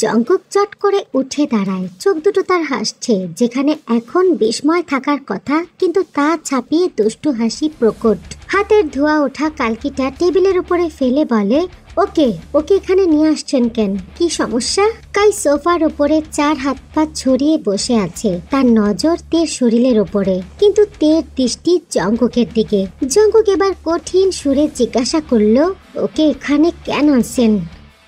Jungkook চট করে উঠে দাঁড়ায়, চোখ দুটো তার হাসছে, যেখানে এখন বিস্ময় থাকার কথা কিন্তু তা ছাপিয়ে দুষ্টু হাসি প্রকট। হাতের ধোয়া ওঠা কালকিটা টেবিলের উপরে ফেলে বলে, ওকে ওকে এখানে নিয়ে আসছেন কেন, কি সমস্যা? কাই সোফার উপরে 4 হাত পা ছড়িয়ে বসে আছে, তার নজর তের শরীরের উপরে, কিন্তু তের দৃষ্টি জঙ্কুকের দিকে। জঙ্কুক এবার কঠিন সুরে জিজ্ঞাসা করলো, ওকে এখানে কেন আনছেন?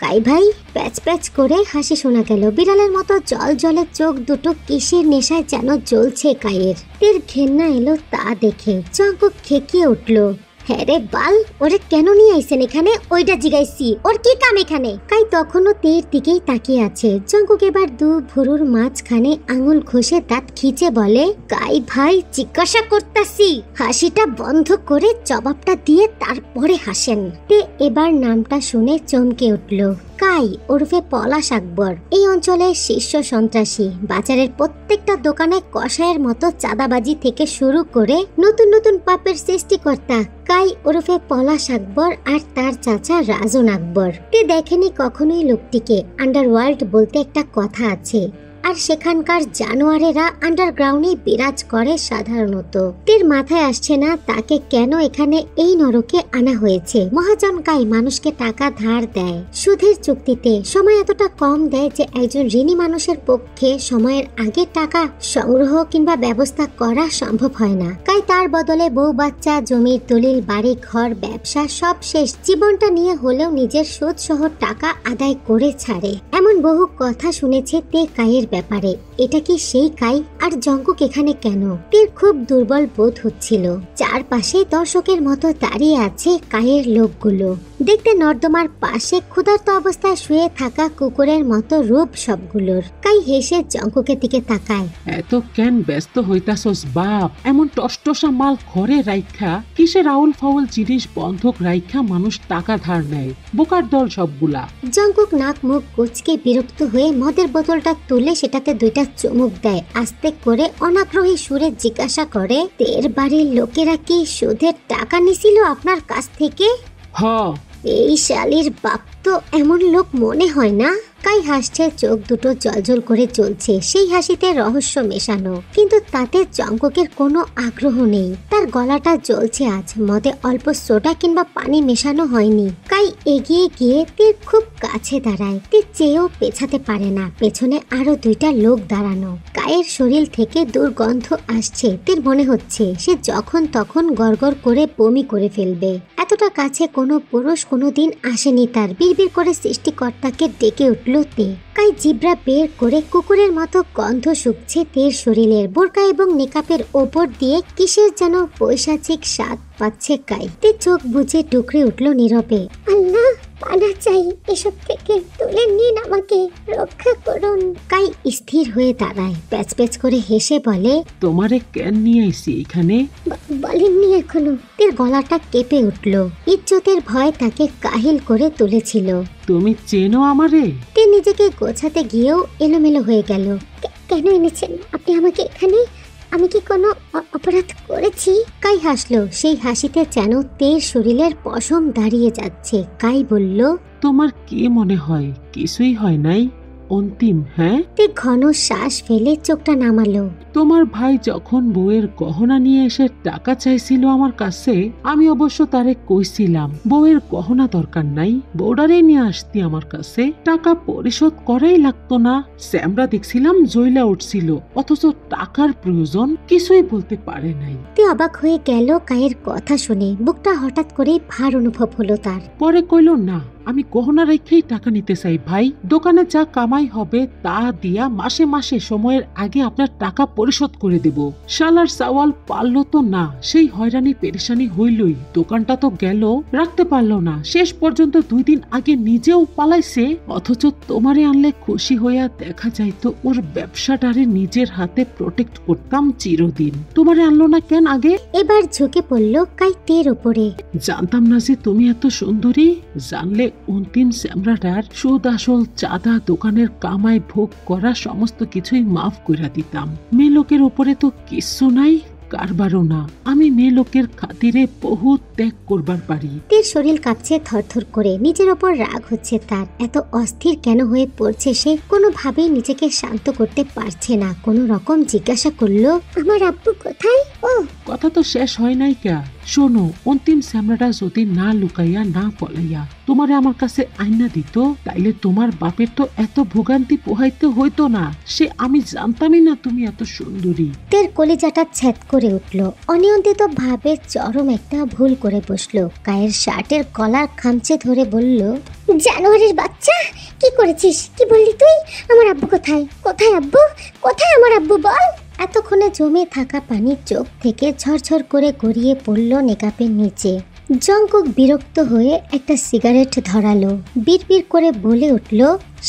কাই ভাই প্যাচ প্যাচ করে হাসি শোনা গেল। বিড়ালের মতো জল জলে চোখ দুটো কিসের নেশায় যেন জ্বলছে কাইয়ের। তের ঘেন্না এলো তা দেখে জঙ্কুক খেকিয়ে উঠলো, হ্যাঁ রে বাল, ওরে কেন নিয়ে আইছেন এখানে? ওইটা জিগাইছি, ওর কি কাম এখানে? কাই তখনও তের দিকেই তাকিয়ে আছে। জঙ্কুক এবার দু ভুরুর মাঝখানে আঙুল ঘষে দাঁত খিচে বলে, কাই ভাই জিজ্ঞাসা করতাছি, হাসিটা বন্ধ করে জবাবটা দিয়ে তারপরে হাসেন। তে এবার নামটা শুনে চমকে উঠলো। কাই ওরফে পলাশ আকবর এই অঞ্চলের শীর্ষ সন্ত্রাসী। বাজারের প্রত্যেকটা দোকানে কষায়ের মতো চাঁদাবাজি থেকে শুরু করে নতুন নতুন পাপের সৃষ্টিকর্তা কাই ওরফে পলাশ আকবর আর তার চাচা রাজন আকবর। তে দেখেনি কখনোই লোকটিকে। আন্ডারওয়ার্ল্ড বলতে একটা কথা আছে, আর সেখানকার জানোয়ারেরা আন্ডারগ্রাউন্ডে বিরাজ করে সাধারণত। তের মাথায় আসছে না তাকে কেন এখানে এই নরকে আনা হয়েছে। মহাজন কাই মানুষকে টাকা ধার দেয় সুদের চুক্তিতে। সময় এতটা কম দেয় যে একজন ঋণী মানুষের পক্ষে সময়ের আগে টাকা সংগ্রহ কিংবা ব্যবস্থা করা সম্ভব হয় না। কাই তার বদলে বউ বাচ্চা, জমির দলিল, বাড়ি ঘর, ব্যবসা সব শেষ জীবনটা নিয়ে হলেও নিজের সুদ সহ টাকা আদায় করে ছাড়ে। এমন বহু কথা শুনেছে তে কাইয়ের ব্যাপারে। এটা কি সেই কাই? আর জঙ্কুক এখানে কেন? তের খুব দুর্বল বোধ হচ্ছিল। চারপাশে দর্শকের মতো দাঁড়িয়ে আছে কাইয়ের লোকগুলো। দেখতে নর্দমার পাশে ক্ষুধার্ত অবস্থায় শুয়ে থাকা কুকুরের মতো রূপ সবগুলোর। কাই হেসে জঙ্কুকের দিকে তাকায়। এত কেন ব্যস্ত হইতাছস বাপ? এমন টসটসা মাল ঘরে রাইখা কিসের আউল ফাউল জিনিস বন্ধক রাইখা মানুষ টাকা ধার নেয়? বোকার দল সবগুলা। জঙ্কুক নাক মুখ কুচকে বিরক্ত হয়ে মদের বোতলটা তুলে সেটাতে 2টা চুমুক দেয়। আস্তে করে অনাগ্রহী সুরে জিজ্ঞাসা করে, তের বাড়ির লোকেরা কি সুদের টাকা নিছিল আপনার কাছ থেকে? হ্যাঁ। এই শালির বাপ তো এমন লোক মনে হয় না। কাই হাসছে, চোখ দুটো জলজল করে চলছে, সেই হাসিতে রহস্য মেশানো, কিন্তু তাতে জঙ্কুকের কোনো আগ্রহ নেই। তার গলাটা জ্বলছে আজ। মদে অল্প সোডা কিংবা পানি মেশানো হয়নি। কাই এগিয়ে গিয়ে তের খুব কাছে দাঁড়ায়। তে চেয়েও পেছাতে পারে না। পেছনে আরো 2টা লোক দাঁড়ানো। কায়ের শরীর থেকে দুর্গন্ধ আসছে। তের মনে হচ্ছে সে যখন তখন গড়গড় করে বমি করে ফেলবে। এতটা কাছে কোনো পুরুষ কোনোদিন আসেনি তার। বিড়বিড় করে সৃষ্টিকর্তাকে ডেকে উঠল তে। কাই জিব্রা বের করে কুকুরের মতো গন্ধ শুকছে তের শরীরের। বোরকা এবং নেকাপের ওপর দিয়ে কিসের যেন পৈশাচিক স্বাদ পাচ্ছে কাই। তে চোখ বুজে টুকরে উঠল নীরবে। আল্লাহ পানা চাই, এসব থেকে তুলে নিন, আমাকে রক্ষা করুন। কাই স্থির হয়ে দাঁড়ায়, প্যাচ প্যাচ করে হেসে বলে, তোমারে কেন নিয়ে আইছি এখানে? বলেননি এখনো। তের গলাটা কেঁপে উঠল। ইজ্জতের ভয় তাকে কাহিল করে তুলেছিল। তুমি চেনো আমারে? তে নিজেকে গোছাতে গিয়েও এলোমেলো হয়ে গেল। কেন এনেছেন আপনি আমাকে এখানে? আমি কি কোনো অপরাধ করেছি? কাই হাসলো, সেই হাসিতে যেন তের শরীরের পশম দাঁড়িয়ে যাচ্ছে। কাই বলল, তোমার কি মনে হয় কিছুই হয় নাই? অন্তিম, হ্যাঁ? তে ঘন শ্বাস ফেলে চোখটা নামালো। তোমার ভাই যখন বউয়ের গহনা নিয়ে এসে টাকা চাইছিল আমার কাছে, আমি অবশ্য তারে কইছিলাম বউয়ের গহনা দরকার নাই, বউডারে নিয়ে আসতি আমার কাছে, টাকা পরিশোধ করাই লাগতো না। স্যামরা দেখছিলাম জইলা উঠছিল, অথচ টাকার প্রয়োজন, কিছুই বলতে পারে নাই। তে অবাক হয়ে গেল কায়ের কথা শুনে। বুকটা হঠাৎ করে ভার অনুভব হলো তার। পরে কইল, না আমি গহনা রেখেই টাকা নিতে চাই ভাই। দোকানে যা কামাই হবে তা দিয়া মাসে মাসে সময়ের আগে আপনার টাকা পরিশোধ করে দেব। শালার সওয়াল পারল তো না, সেই হয়রানি পেরেশানি হইলই। দোকানটা তো গেল, রাখতে পারলো না। শেষ পর্যন্ত 2 দিন আগে নিজেও পালাইছে। অথচ তোমারে আনলে খুশি হইয়া দেখা যাইতো ওর ব্যবসাটারে নিজের হাতে প্রোটেক্ট করতাম চিরদিন। তোমারে আনলো না কেন আগে? এবার ঝুঁকে পড়ল কাই তের উপরে। জানতাম না যে তুমি এত সুন্দরী। জানলে অন্তিম স্যামরাটার সুদ আসল, চাঁদা, দোকানের কামাই, ভোগ করা সমস্ত কিছুই মাফ কইরা দিতাম। মেয়ে লোকের উপরে তো কিচ্ছু নাই। কারবারও না। আমি মেয়ে লোকের খাতিরে বহু ত্যাগ করবার পারি। তীর শরীর কাঁপছে থরথর করে, নিজের ওপর রাগ হচ্ছে তার। এত অস্থির কেন হয়ে পড়ছে সে? কোনোভাবেই নিজেকে শান্ত করতে পারছে না। কোনো রকম জিজ্ঞাসা করলো, আমার আব্বু কোথায়? ও কথা তো শেষ হয় নাই কা। শোনো, অন্তিম স্যামরাটা যদি না লুকাইয়া না পলাইয়া তোমারে আমার কাছে আইনা দিত, তাইলে তোমার বাপের তো এত ভোগান্তি পোহাইতে হইতো না। সে আমি জানতামই না তুমি এত সুন্দরী। তের কলিজাটা ছ্যাদ করে উঠলো। অনিয়ন্ত্রিত ভাবে চরম একটা ভুল করে বসলো। কায়ের শার্টের কলার খামচে ধরে বলল, জানোয়ারের বাচ্চা, কি করেছিস? কি বললি তুই? আমার আব্বু কোথায়? কোথায় আব্বু? কোথায় আমার আব্বু বল? এতক্ষণে জমে থাকা পানি চোখ থেকে ঝরঝর করে গড়িয়ে পড়ল নেকাপের নিচে। জঙ্কুক বিরক্ত হয়ে একটা সিগারেট ধরালো। বিড়বিড় করে বলে উঠল,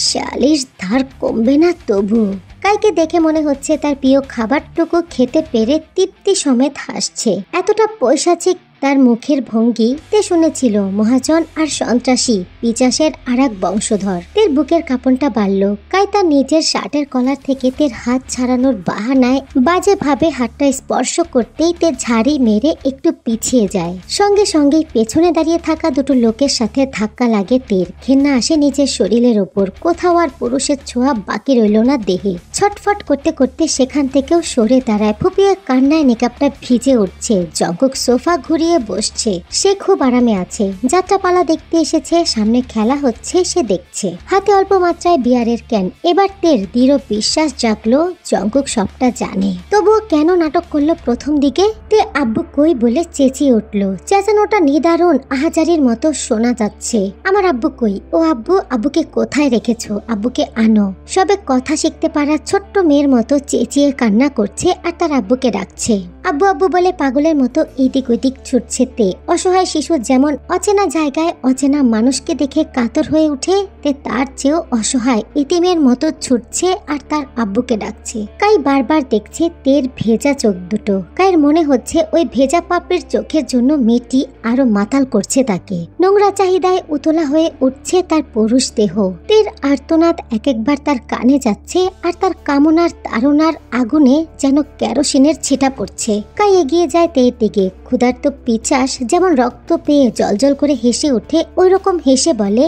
শালিশ ধার কমবে না তবু। কাইকে দেখে মনে হচ্ছে তার প্রিয় খাবারটুকু খেতে পেরে তৃপ্তি সমেত হাসছে। এতটা পৈশাচিক তার মুখের ভঙ্গি তে শুনেছিল মহাজন আর সন্ত্রাসী পিচাসের আরেক বংশধর। তের বুকের কাঁপনটা বাড়ল। কাই তার নিজের শার্টের কলার থেকে তের হাত ছাড়ানোর বাহানায় বাজে ভাবে হাতটা স্পর্শ করতেই তের ঝাড়ি মেরে একটু পিছিয়ে যায়। সঙ্গে সঙ্গেই পেছনে দাঁড়িয়ে থাকা দুটো লোকের সাথে ধাক্কা লাগে তের। ঘেন্না আসে নিজের শরীরের ওপর। কোথাও আর পুরুষের ছোঁয়া বাকি রইল না দেহে। ছটফট করতে করতে সেখান থেকেও সরে দাঁড়ায়। ফুপিয়ে কান্নায় নেকাপটা ভিজে উঠছে। জঙ্কুক সোফা ঘুরিয়ে বসছে। সে খুব আরামে আছে। যাত্রাপালা দেখতে এসেছে, সামনে খেলা হচ্ছে, সে দেখছে। হাতে অল্প মাত্রায় বিয়ারের ক্যান। এবার তের দৃঢ় বিশ্বাস জাগলো জঙ্কুক সবটা জানে। তবুও কেন নাটক করলো প্রথম দিকে? তে আব্বু কই বলে চেঁচিয়ে উঠলো। চেঁচানোটা নিদারুণ আহাজারির মতো শোনা যাচ্ছে। আমার আব্বু কই? ও আব্বু, আব্বুকে কোথায় রেখেছো? আব্বুকে আনো। সবে কথা শিখতে পারা ছোট্ট মেয়ের মতো চেঁচিয়ে কান্না করছে আর তার আব্বুকে ডাকছে। আব্বু আব্বু বলে পাগলের মতো এদিক ওদিক ছুটছে তে। অসহায় শিশু যেমন অচেনা জায়গায় অচেনা মানুষকে দেখে কাতর হয়ে উঠে, তে তার চেয়েও অসহায় এতিমের মতো ছুটছে আর তার আব্বুকে ডাকছে। কাই বারবার দেখছে তের ভেজা চোখ দুটো। কায়ের মনে হচ্ছে ওই ভেজা পাপের চোখের জন্য মেয়েটি আরো মাতাল করছে তাকে। নোংরা চাহিদায় উতলা হয়ে উঠছে তার পুরুষ দেহ। তের আর্তনাদ এক একবার তার কানে যাচ্ছে আর তার কামনার তাড়নার আগুনে যেন কেরোসিনের ছিটা পড়ছে। কাই এগিয়ে যায় তের দিকে। ক্ষুধার্ত পিচাস যেমন রক্ত পেয়ে জলজল করে হেসে ওঠে, ওই রকম হেসে বলে,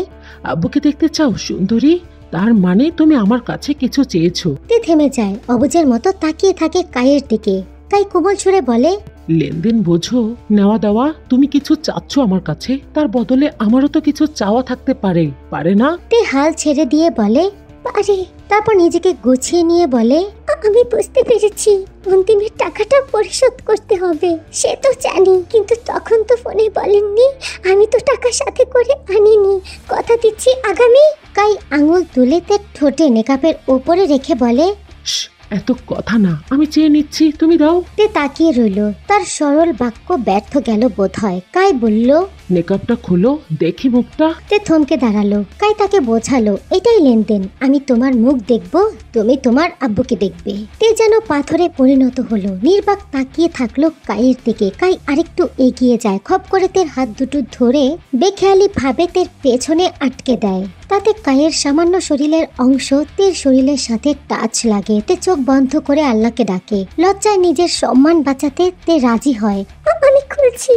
আব্বুকে দেখতে চাও সুন্দরী? তার মানে তুমি আমার কাছে কিছু চেয়েছো? তে থেমে যায়। অবুজের মতো তাকিয়ে থাকে কায়ের দিকে। কাই কোমল সুরে বলে, লেনদেন বোঝো, নেওয়া দেওয়া। তুমি কিছু চাচ্ছ আমার কাছে, তার বদলে আমারও তো কিছু চাওয়া থাকতে পারে, পারে না? তে হাল ছেড়ে দিয়ে বলে, পারে। তারপর নিজেকে গুছিয়ে নিয়ে বলে, আমি বুঝতে পেরেছি, অন্তিমের টাকাটা পরিশোধ করতে হবে। সে তো জানি, কিন্তু তখন তো ফোনে বলেননি। আমি তো টাকা সাথে করে আনিনি। কথা দিচ্ছি আগামী। কাই আঙুল তুলে তার ঠোঁটে নেকাপের ওপরে রেখে বলে, এত কথা না, আমি চেয়ে নিচ্ছি, তুমি দাও। তে তাকিয়ে রইল। তার সরল বাক্য ব্যর্থ গেল বোধ হয়। কাই বলল, মেকআপটা খুলো, দেখি মুখটা। তে থমকে দাঁড়ালো। কাই তাকে বোঝালো, এটাই লেনদেন। আমি তোমার মুখ দেখবো, তুমি তোমার আব্বুকে দেখবে। তে যেন পাথরে পরিণত হলো। নির্বাক তাকিয়ে থাকলো কাইয়ের দিকে। কাই আরেকটু এগিয়ে যায়। খপ করে তের হাত দুটো ধরে বেখেয়ালি ভাবে তের পেছনে আটকে দেয়। তাতে কায়ের সামান্য শরীরের অংশ তের শরীরের সাথে টাচ লাগে। তে চোখ বন্ধ করে আল্লাহকে ডাকে। লজ্জায় নিজের সম্মান বাঁচাতে তে রাজি হয়। আমি খুলছি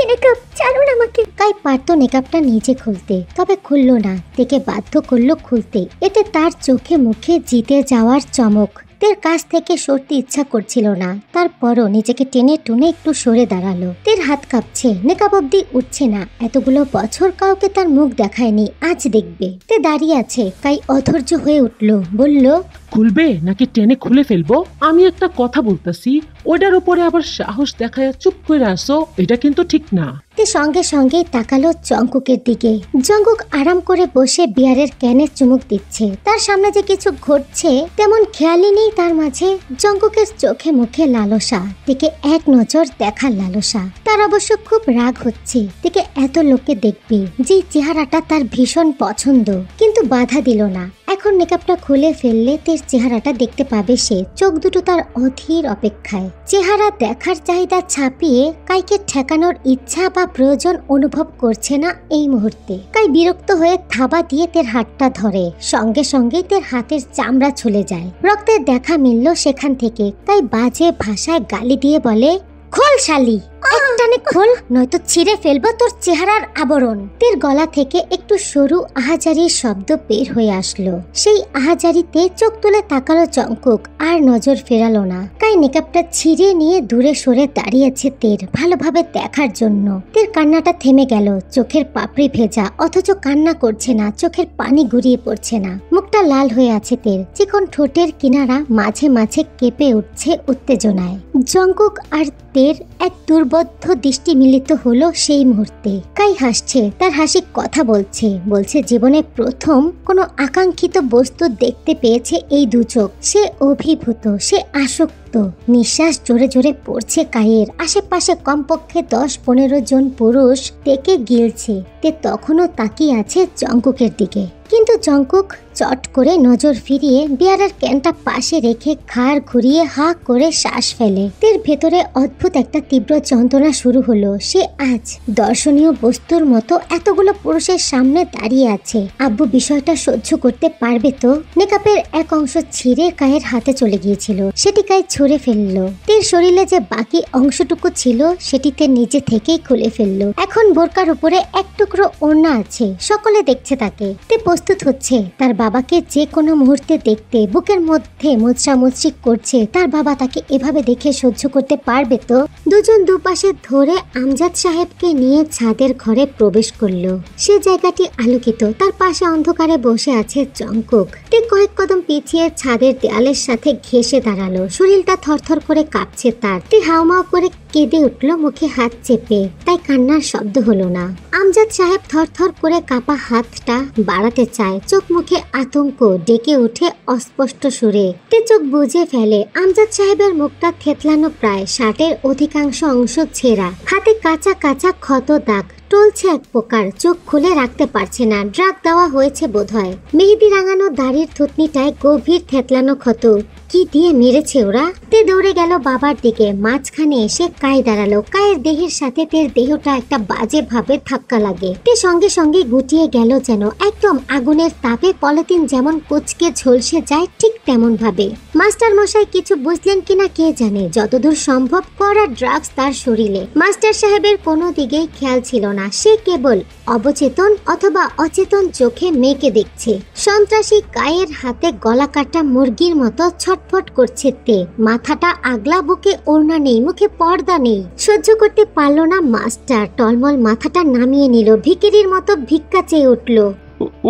নেকাপ, ছাড়ুন আমাকে। কাই পারতো নেকাপটা নিজে খুলতে, তবে খুললো না। তেকে বাধ্য করলো খুলতে। এতে তার চোখে মুখে জিতে যাওয়ার চমক। তের কাছ থেকে সরতে ইচ্ছা করছিল না। তারপরও নিজেকে টেনে টুনে একটু সরে দাঁড়ালো। তের হাত কাঁপছে, নেকাব অব্দি উঠছে না। এতগুলো বছর কাউকে তার মুখ দেখায়নি, আজ দেখবে। তে দাঁড়িয়ে আছে। কাই অধৈর্য হয়ে উঠলো, বলল, খুলবে নাকি টেনে খুলে ফেলবো? আমি একটা কথা বলতেছি, ওইটার উপরে আবার সাহস দেখায় চুপ করে আসো, এটা কিন্তু ঠিক না। তে সঙ্গে সঙ্গে তাকালো জঙ্কুকের দিকে। জঙ্কুক আরাম করে বসে বিয়ারের ক্যানে চুমুক দিচ্ছে। তার সামনে যে কিছু ঘটছে তেমন খেয়ালই নেই তার মাঝে। জঙ্কুকের চোখে মুখে লালসা, দিকে এক নজর দেখার লালসা। তার অবশ্য খুব রাগ হচ্ছে। দিকে এত লোককে দেখবে, যে চেহারাটা তার ভীষণ পছন্দ, কিন্তু বাধা দিল না। এখন নেকাবটা খুলে ফেললে তের চেহারাটা দেখতে পাবে সে। চোখ দুটো তার অধীর অপেক্ষায়। চেহারা দেখার চাহিদা ছাপিয়ে কাইকে ঠেকানোর ইচ্ছা বা প্রয়োজন অনুভব করছে না এই মুহূর্তে। কাই বিরক্ত হয়ে থাবা দিয়ে তের হাতটা ধরে, সঙ্গে সঙ্গে তের হাতের চামড়া ছুলে যায়। রক্তের দেখা মিলল সেখান থেকে। কাই বাজে ভাষায় গালি দিয়ে বলে, খোল শালি, একটানে খোল, নয়তো ছিঁড়ে ফেলবো তোর চেহারার আবরণ। তের গলা থেকে একটু সরু আহাজারির শব্দ বের হয়ে আসলো। সেই আহাজারিতে চোখ তুলে তাকালো জঙ্কুক, আর নজর ফেরালো না। কাই নেকাবটা ছিঁড়ে নিয়ে দূরে সরে দাঁড়িয়েছে তের ভালোভাবে দেখার জন্য। তের কান্নাটা থেমে গেল। চোখের পাপড়ি ভেজা, অথচ কান্না করছে না, চোখের পানি গড়িয়ে পড়ছে না। মুখটা লাল হয়ে আছে তের, চিকন ঠোঁটের কিনারা মাঝে মাঝে কেঁপে উঠছে উত্তেজনায়। জঙ্কুক আর তের এক দুর্বোধ্য দৃষ্টি মিলিত হলো সেই মুহূর্তে। কাই হাসছে, তার হাসি কথা বলছে জীবনে প্রথম কোনো আকাঙ্ক্ষিত বস্তু দেখতে পেয়েছে এই দু চোখ। সে অভিভূত, সে আসক্ত। নিঃশ্বাস জোরে জোরে পড়ছে কায়ের। আশেপাশে কমপক্ষে 10-15 জন পুরুষ তেকে গিলছে। তে তখনও তাকিয়ে আছে জঙ্কুকের দিকে। কিন্তু জঙ্কুক চট করে নজর ফিরিয়ে বিয়ারের ক্যানটা পাশে রেখে ঘাড় ঘুরিয়ে হা করে শ্বাস ফেলে। তের ভেতরে অদ্ভুত একটা তীব্র যন্ত্রণা শুরু হলো। সে আজ দর্শনীয় বস্তুর মতো এতগুলো পুরুষের সামনে দাঁড়িয়ে আছে। আব্বু বিষয়টা সহ্য করতে পারবে তো? নেকাবের এক অংশ ছিঁড়ে কায়ের হাতে চলে গিয়েছিল, সেটি কায় ছুঁড়ে ফেললো। তের শরীরে যে বাকি অংশটুকু ছিল সেটিতে নিজে থেকেই খুলে ফেললো। এখন বোরকার উপরে এক টুকরো ওড়না আছে, সকলে দেখছে তাকে। তে প্রস্তুত হচ্ছে তার বাবাকে যে কোনো মুহূর্তে দেখতে। বুকের মধ্যে মুচড়ামুচড়ি করছে। তার বাবা তাকে এভাবে দেখে সহ্য করতে পারবে তো? দুজন দুপাশে ধরে আমজাদ সাহেবকে নিয়ে ছাদের ঘরে প্রবেশ করলো। সে জায়গাটি আলোকিত। তার পাশে অন্ধকারে বসে আছে জঙ্কুক। তে কয়েক কদম পিছিয়ে ছাদের দেয়ালের সাথে ঘেঁষে দাঁড়ালো। শরীরটা থরথর করে কাঁপছে তার। তে হাউমাউ করে কেঁদে উঠলো, মুখে হাত চেপে। তাই কান্নার শব্দ হলো না। আমজাদ সাহেব থরথর করে কাঁপা হাতটা বাড়াতে চায়। চোখ মুখে আতঙ্ক ডেকে ওঠে অস্পষ্ট সুরে। তে চোখ বুজে ফেলে। আমজাদ সাহেবের মুখটা থেতলানো, প্রায় শার্টের অধিকাংশ অংশ ছেঁড়া। হাতে কাঁচা কাঁচা ক্ষত দাগ টলছে এক প্রকার। চোখ খুলে রাখতে পারছে না। ড্রাগ দেওয়া হয়েছে বোধহয়। মেহেদি রাঙানো দাড়ির থুতনিটায় গভীর থেতলানো ক্ষত। কি দিয়ে মেরেছে ওরা? তে দৌড়ে গেল বাবার দিকে। মাঝখানে এসে কাই দাঁড়ালো। কায়ের দেহের সাথে তের দেহটা একটা বাজে ভাবে ধাক্কা লাগে। তে সঙ্গে সঙ্গে গুটিয়ে গেল যেন। একদম আগুনের তাপে পলিথিন যেমন কুচকে ঝলসে যায় ঠিক তেমন ভাবে। মাস্টার মশাই কিছু বুঝলেন কিনা কে জানে। যতদূর সম্ভব কড়া ড্রাগস তার শরীরে। মাস্টার সাহেবের কোনো দিকেই খেয়াল ছিল না। সে কেবল অবচেতন অথবা অচেতন চোখে মেয়েকে দেখছে। সন্ত্রাসী কায়ের হাতে গলা কাটা মুরগির মতো ছটফট করছে তে। মাথাটা আগলা, বুকে ওড়না নেই, মুখে পর্দা নেই। সহ্য করতে পারলো না মাস্টার। টলমল মাথাটা নামিয়ে নিল। ভিখিরির মতো ভিক্ষা চেয়ে উঠল।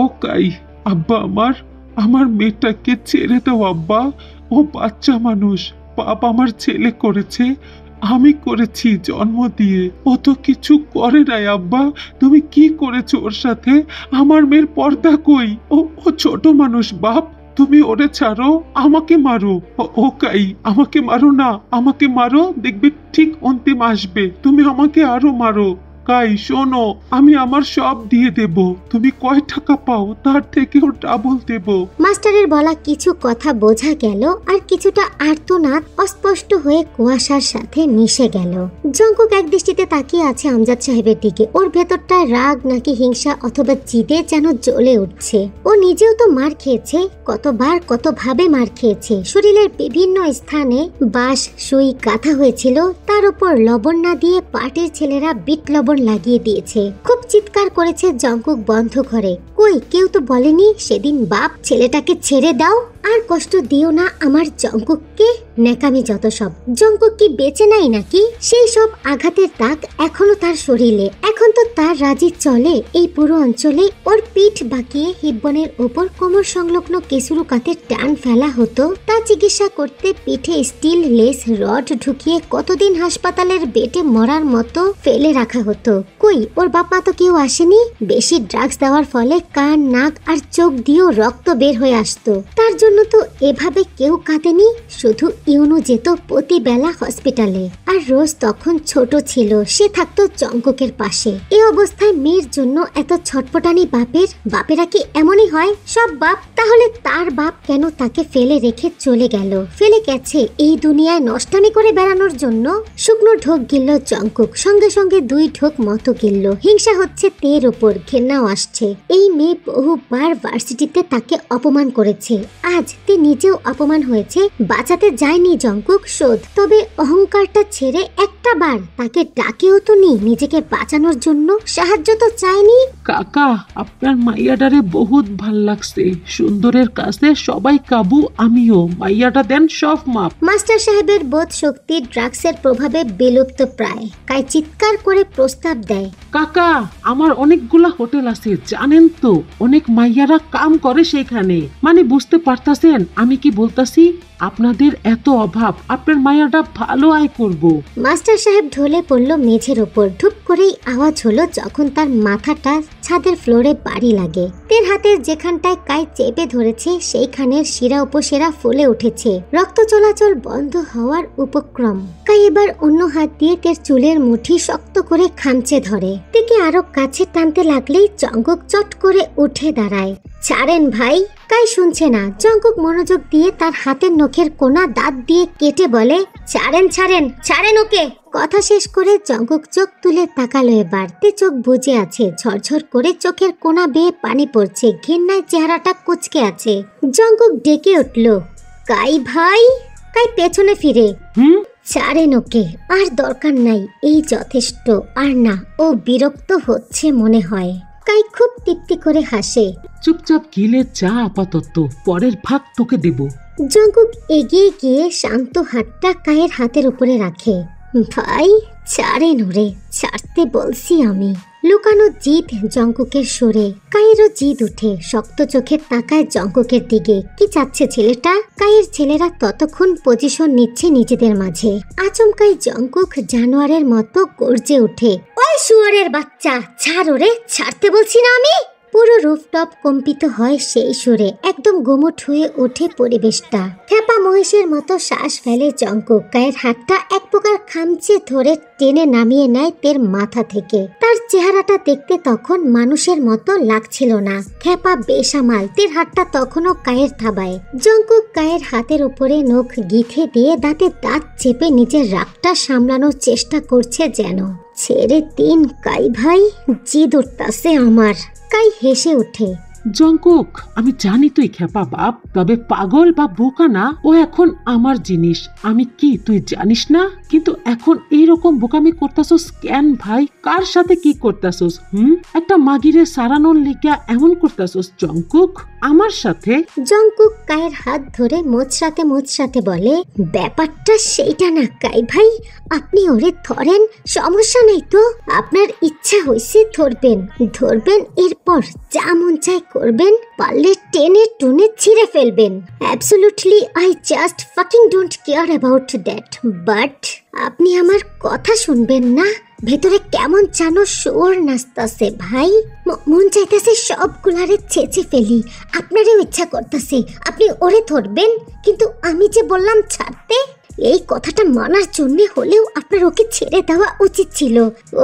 ও কাই, আব্বা আমার মেয়েটাকে ছেড়ে দাও আব্বা। ও বাচ্চা মানুষ। পাপ আমার ছেলে করেছে, আমি করেছি জন্ম দিয়ে। ও তো কিছু করে নাই আব্বা। তুমি কি করেছো ওর সাথে? আমার মেয়ের পর্দা কই? ও ছোট মানুষ বাপ। তুমি ওরে ছাড়ো, আমাকে মারো। ও কাই, আমাকে মারো না, আমাকে মারো, দেখবে ঠিক অন্তিম আসবে। তুমি আমাকে আরো মারো। কাই শোনো, আমি আমার সব দিয়ে দেব। তুমি কয় টাকা পাও তার থেকেও ডাবল দেব। মাস্টারের বলা কিছু কথা বোঝা গেল, আর কিছুটা আর্তনাদ অস্পষ্ট হয়ে কুয়াশার সাথে মিশে গেল। জঙ্কুক এক দৃষ্টিতে তাকিয়ে আছে আমজাদ সাহেবের দিকে। ওর ভেতরটায় রাগ নাকি হিংসা অথবা জিদে যেন জ্বলে উঠছে। ও নিজেও তো মার খেয়েছে, কতবার কতভাবে মার খেয়েছে। শরীরের বিভিন্ন স্থানে বাঁশ সুই গাঁথা হয়েছিল, তার উপর লবণ না দিয়ে পার্টির ছেলেরা বিট লবণ লাগিয়ে দিয়েছে। খুব চিৎকার করেছে জঙ্কুক বন্ধ ঘরে। কই, কেউ তো বলেনি সেদিন বাপ ছেলেটাকে ছেড়ে দাও, আর কষ্ট দিও না আমার জঙ্কুককে। নেকামি যত সব। জঙ্কুক কি বেঁচে নাই নাকি? সেই সব আঘাতের দাগ এখনো তার শরীরে। এখন তো তার রাজি চলে এই পুরো অঞ্চলে। ওর পিঠ বাঁকিয়ে হিব্বনের ওপর কোমর সংলগ্ন কেসুরু কাতে টান ফেলা হতো। তা চিকিৎসা করতে পিঠে স্টিল লেস রড ঢুকিয়ে কতদিন হাসপাতালের বেডে মরার মতো ফেলে রাখা হতো। কই, ওর বাপ মা তো কেউ আসেনি। বেশি ড্রাগস দেওয়ার ফলে কান, নাক আর চোখ দিয়েও রক্ত বের হয়ে আসতো। তার জন্য তো এভাবে কেউ কাঁদেনি। শুধু ইউনু যেত প্রতি বেলা হসপিটালে, আর রোজ তখন ছোট ছিল, সে থাকতো জঙ্কুকের পাশে। এই অবস্থায় মেয়ের জন্য এত ছটপটানি বাপেরা কি এমনই হয়? সব বাপ। তাহলে তার বাপ কেন তাকে ফেলে রেখে চলে গেল? ফেলে গেছে এই দুনিয়ায় নষ্টামি করে বেড়ানোর জন্য। শুকনো ঢোক গিলল জঙ্কুক, সঙ্গে সঙ্গে 2 ঢোক মতো গিলল। হিংসা হচ্ছে তের উপর, ঘেন্নাও আসছে। এই মেয়ে বহুবার ভার্সিটিতে তাকে অপমান করেছে, আজ তে নিজেও অপমান হয়েছে। বাঁচাতে যায়নি জঙ্কুক শোধ, তবে অহংকারটা ছেড়ে একটা বার তাকে ডাকেও তো নি নিজেকে বাঁচানোর জন্য, সাহায্য তো চায়নি। কাকা, আপনার মাইয়াডারে বহুত ভাল লাগছে। সুন্দরের কাছে সবাই কাবু, আমিও। মাইয়াটা দেন সব মাপ। মাস্টার সাহেবের বোধ শক্তি ড্রাগসের প্রভাবে বিলুপ্ত প্রায়। কাই চিৎকার করে প্রস্তাব দেয়, কাকা, আমার অনেকগুলা হোটেল আছে জানেন তো, অনেক মাইয়ারা কাম করে সেখানে। মানে বুঝতে পারতাছেন আমি কি বলতাছি? আপনাদের এত অভাব, আপনার মাইয়াটা ভালো আয় করব। মাস্টার সাহেব ঢলে পড়ল মেঝের ওপর। ধুপ করেই আওয়াজ হলো যখন তার মাথাটা ছাদের ফ্লোরে বাড়ি লাগে। তের হাতের যেখানটায় কাই চেপে ধরেছে সেইখানের শিরা উপশিরা ফুলে উঠেছে, রক্ত চলাচল বন্ধ হওয়ার উপক্রম। কাই এবার অন্য হাত দিয়ে তের চুলের মুঠি শক্ত করে খামচে ধরে। তেকে আরো কাছে টানতে লাগলেই জঙ্কুক চট করে উঠে দাঁড়ায়। ছাড়েন ভাই। কাই শুনছে না। জঙ্কুক মনোযোগ দিয়ে তার হাতের নখের কোনা দাঁত দিয়ে কেটে বলে, ছাড়েন ছাড়েন ছাড়েন ওকে। কথা শেষ করে জঙ্কুক চোখ তুলে তাকালো। এবার তে চোখ বুজে আছে, ঝরঝর করে চোখের কোনা বেয়ে পানি পড়ছে, ঘেন্নায় চেহারাটা কুচকে আছে। জঙ্কুক ডেকে উঠল, কাই ভাই। কাই পেছনে ফিরে, ছাড়েন ওকে, আর দরকার নাই, এই যথেষ্ট। আর না, ও বিরক্ত হচ্ছে মনে হয়। কাই খুব তৃপ্তি করে হাসে। চুপচাপ গিলে যা, আপাতত পরের ভাগ তোকে দেব। জঙ্কুক এগিয়ে গিয়ে শান্ত হাতটা কায়ের হাতের উপরে রাখে। ভাই ছাড়েন ওরে, ছাড়তে বলছি আমি। লুকানো জিদ জঙ্কুকের সুরে। কায়েরও জিদ উঠে, শক্ত চোখে তাকায় জঙ্কুকের দিকে। কি চাচ্ছে ছেলেটা? কায়ের ছেলেরা ততক্ষণ পজিশন নিচ্ছে নিজেদের মাঝে। আচমকাই জঙ্কুক জানোয়ারের মতো গর্জে ওঠে, ওই শুয়োরের বাচ্চা, ছাড় ওরে, ছাড়তে বলছি না আমি। পুরো রুফটপ কম্পিত হয় সেই সুরে। একদম গোমট হয়ে ওঠে পরিবেশটা। খেপা মহিষের মতো শ্বাস ফেলে জঙ্কুক। কায়ের হাতটা এক প্রকার খামচে ধরে টেনে নামিয়ে নেয় তের মাথা থেকে। তার চেহারাটা দেখতে তখন মানুষের মতো লাগছিল না, খেপা বেসামাল। তের হাতটা তখনও কায়ের থাবায়। জঙ্কুক কায়ের হাতের উপরে নখ গিথে দিয়ে দাঁতে দাঁত চেপে নিজের রাগটা সামলানোর চেষ্টা করছে যেন। ছেড়ে দিন কাই ভাই, জিদ উঠতাছে আমার। কাই হেসে ওঠে, জঙ্কুক, আমি জানি তুই খেপা বাপ, তবে পাগল বা বোকা না, ও এখন আমার জিনিস। আমি কি তুই জানিস না? কিন্তু এখন এইরকম বোকামি করতাছস কেন ভাই? কার সাথে কি করতাছস? একটা মাগিরে সারানোর লিগা এমন করতাছস জঙ্কুক আমার সাথে? জঙ্কুক কায়ের হাত ধরে মোচড়াতে বলে, ব্যাপারটা সেইটা না কাই ভাই, আপনি ওরে ধরেন, সমস্যা নেই তো। আপনার ইচ্ছা হইছে ধরবেন, এরপর যা মন চায় করবেন, পারলে টেনে টুনে ছিঁড়ে ফেলবেন। Absolutely I just fucking don't care about that. But আপনি আমার কথা শুনবেন না? ভেতরে কেমন জানো শোর নাচতাছে ভাই। মন চাইতেছে সবগুলারে ছেঁচে ফেলি। আপনারও ইচ্ছা করতেছে আপনি ওরে ধরবেন, কিন্তু আমি যে বললাম ছাড়তে, এই কথাটা মানার জন্য হলেও আপনার ওকে ছেড়ে দেওয়া উচিত ছিল।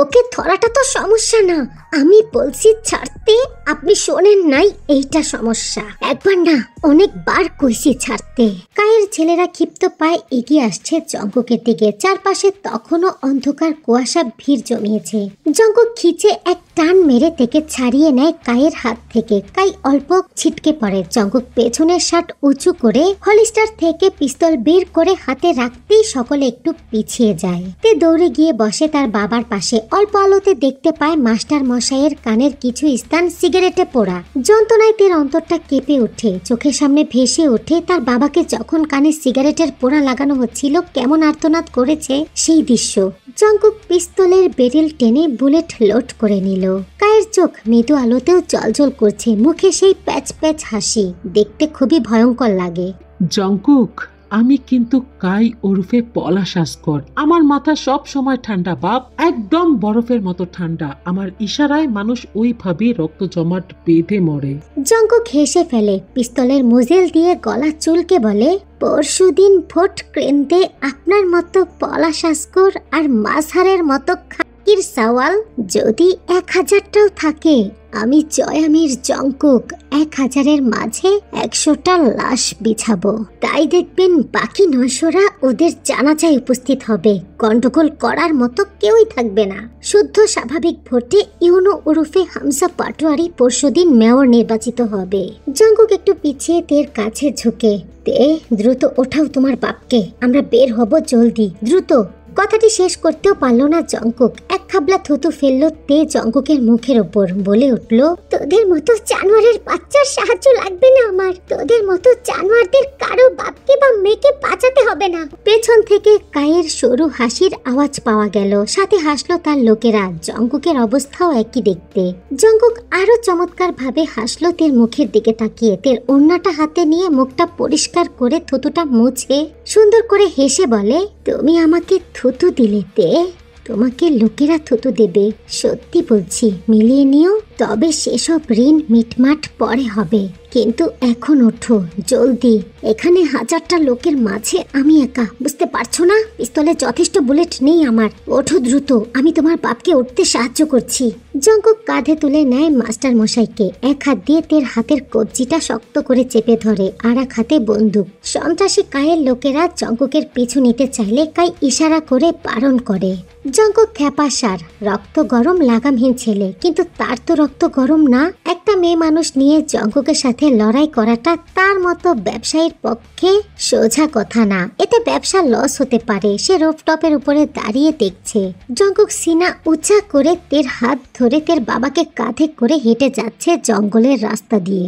ওকে ধরাটা তো সমস্যা না, আমি বলছি ছাড়তে। আপনি শোনেন নাই, এইটা সমস্যা। একবার না অনেকবার কইছি ছাড়তে। কায়ের ছেলেরা ক্ষিপ্ত পায়ে এগিয়ে আসছে জঙ্কুকের দিকে। চারপাশে তখনও অন্ধকার কুয়াশা ভিড় জমিয়েছে। জঙ্কুক খিচে এক টান মেরে থেকে ছাড়িয়ে নেয় কায়ের হাত থেকে। কাই অল্প ছিটকে পড়ে। জঙ্কুক পেছনের শার্ট উঁচু করে হলিস্টার থেকে পিস্তল বের করে হাতে রাখতেই সকলে একটু পিছিয়ে যায়। তে দৌড়ে গিয়ে বসে তার বাবার পাশে। অল্প আলোতে দেখতে পায় মাস্টার মশাইয়ের কানের কিছু স্থান সিগারেটে পোড়া। যন্ত্রণায় তের অন্তরটা কেঁপে ওঠে। চোখের সামনে ভেসে ওঠে তার বাবাকে যখন কানে সিগারেটের পোড়া লাগানো হচ্ছিল কেমন আর্তনাদ করেছে সেই দৃশ্য। জঙ্কুক পিস্তলের বেরেল টেনে বুলেট লোড করে নিল। কায়ের চোখ মৃদু আলোতেও জ্বলজ্বল করছে, মুখে সেই প্যাচ প্যাচ হাসি। দেখতে খুবই ভয়ঙ্কর লাগে। জঙ্কুক, আমি কিন্তু কাই ওরফে পলাশ আসগর। আমার মাথা সব সময় ঠান্ডা বাপ, একদম বরফের মতো ঠান্ডা। আমার ইশারায় মানুষ ওইভাবে রক্ত জমাট বেঁধে মরে। জঙ্কুক হেসে ফেলে, পিস্তলের মুজেল দিয়ে গলা চুলকে বলে, পরশুদিন ভোট কেন্দ্রে আপনার মতো পলাশ আসগর আর মাঝহারের মতো খাকির সাওয়াল যদি 1000টাও থাকে, আমি জয়ামির জঙ্কুক 1000-এর মাঝে 100টা লাশ বিছাবো। তাই দেখবেন বাকি 900রা ওদের জানাজায় উপস্থিত হবে। গন্ডগোল করার মতো কেউই থাকবে না। শুদ্ধ স্বাভাবিক ভোটে ইউনো ওরফে হামজা পাটোয়ারি পরশুদিন মেয়র নির্বাচিত হবে। জঙ্কুক একটু পিছিয়ে তের কাছে ঝুঁকে, তে দ্রুত ওঠাও তোমার বাপকে, আমরা বের হব জলদি, দ্রুত। কথাটি শেষ করতেও পারল না জঙ্কুক। এক খাবলা থুতু ফেললো তে জঙ্কুকের মুখের ওপর, বলে উঠল, তোদের মতো জানোয়ারের বাচ্চার সাহায্য লাগবে না আমার। তোদের মতো জানোয়ারদের কারো বাপকে বা মেয়েকে বাঁচাতে হবে না। পেছন থেকে কায়ের সরু হাসির আওয়াজ পাওয়া গেল, সাথে হাসলো তার লোকেরা। জঙ্কুকের অবস্থাও একই দেখতে। জঙ্কুক আরো চমৎকার ভাবে হাসলো তের মুখের দিকে তাকিয়ে। তের ওড়নাটা হাতে নিয়ে মুখটা পরিষ্কার করে থুতুটা মুছে সুন্দর করে হেসে বলে, তুমি আমাকে থুতু দিলে তে, তোমাকে লোকেরা থুতু দেবে। সত্যি বলছি, মিলিয়ে নিও, তবে সেসব ঋণ মিটমাট পরে হবে। কিন্তু এখন ওঠো জলদি, এখানে 1000টা লোকের মাঝে আমি একা, বুঝতে পারছো না? পিস্তলে যথেষ্ট বুলেট নেই আমার। ওঠো দ্রুত, আমি তোমার বাপকে উঠতে সাহায্য করছি। জঙ্কুক কাঁধে তুলে নেয় মাস্টার মশাইকে। এক হাত দিয়ে তের হাতের কবজিটা শক্ত করে চেপে ধরে, আর এক হাতে বন্দুক। সন্ত্রাসী কায়ের লোকেরা জঙ্কুকের পিছু নিতে চাইলে কাই ইশারা করে বারণ করে। জঙ্কুক খেপাসার, রক্ত গরম লাগামহীন ছেলে, কিন্তু তার তো রক্ত গরম না। একটা মেয়ে মানুষ নিয়ে জঙ্কুকের সাথে লড়াই করাটা তার মতো ব্যবসায়ীর পক্ষে সোজা কথা না। এতে ব্যবসা লস হতে পারে। সে রুফটপের উপরে দাঁড়িয়ে দেখছে। জঙ্কুক সিনা উঁচা করে তের হাত ধরে তের বাবাকে কাঁধে করে হেঁটে যাচ্ছে জঙ্গলের রাস্তা দিয়ে।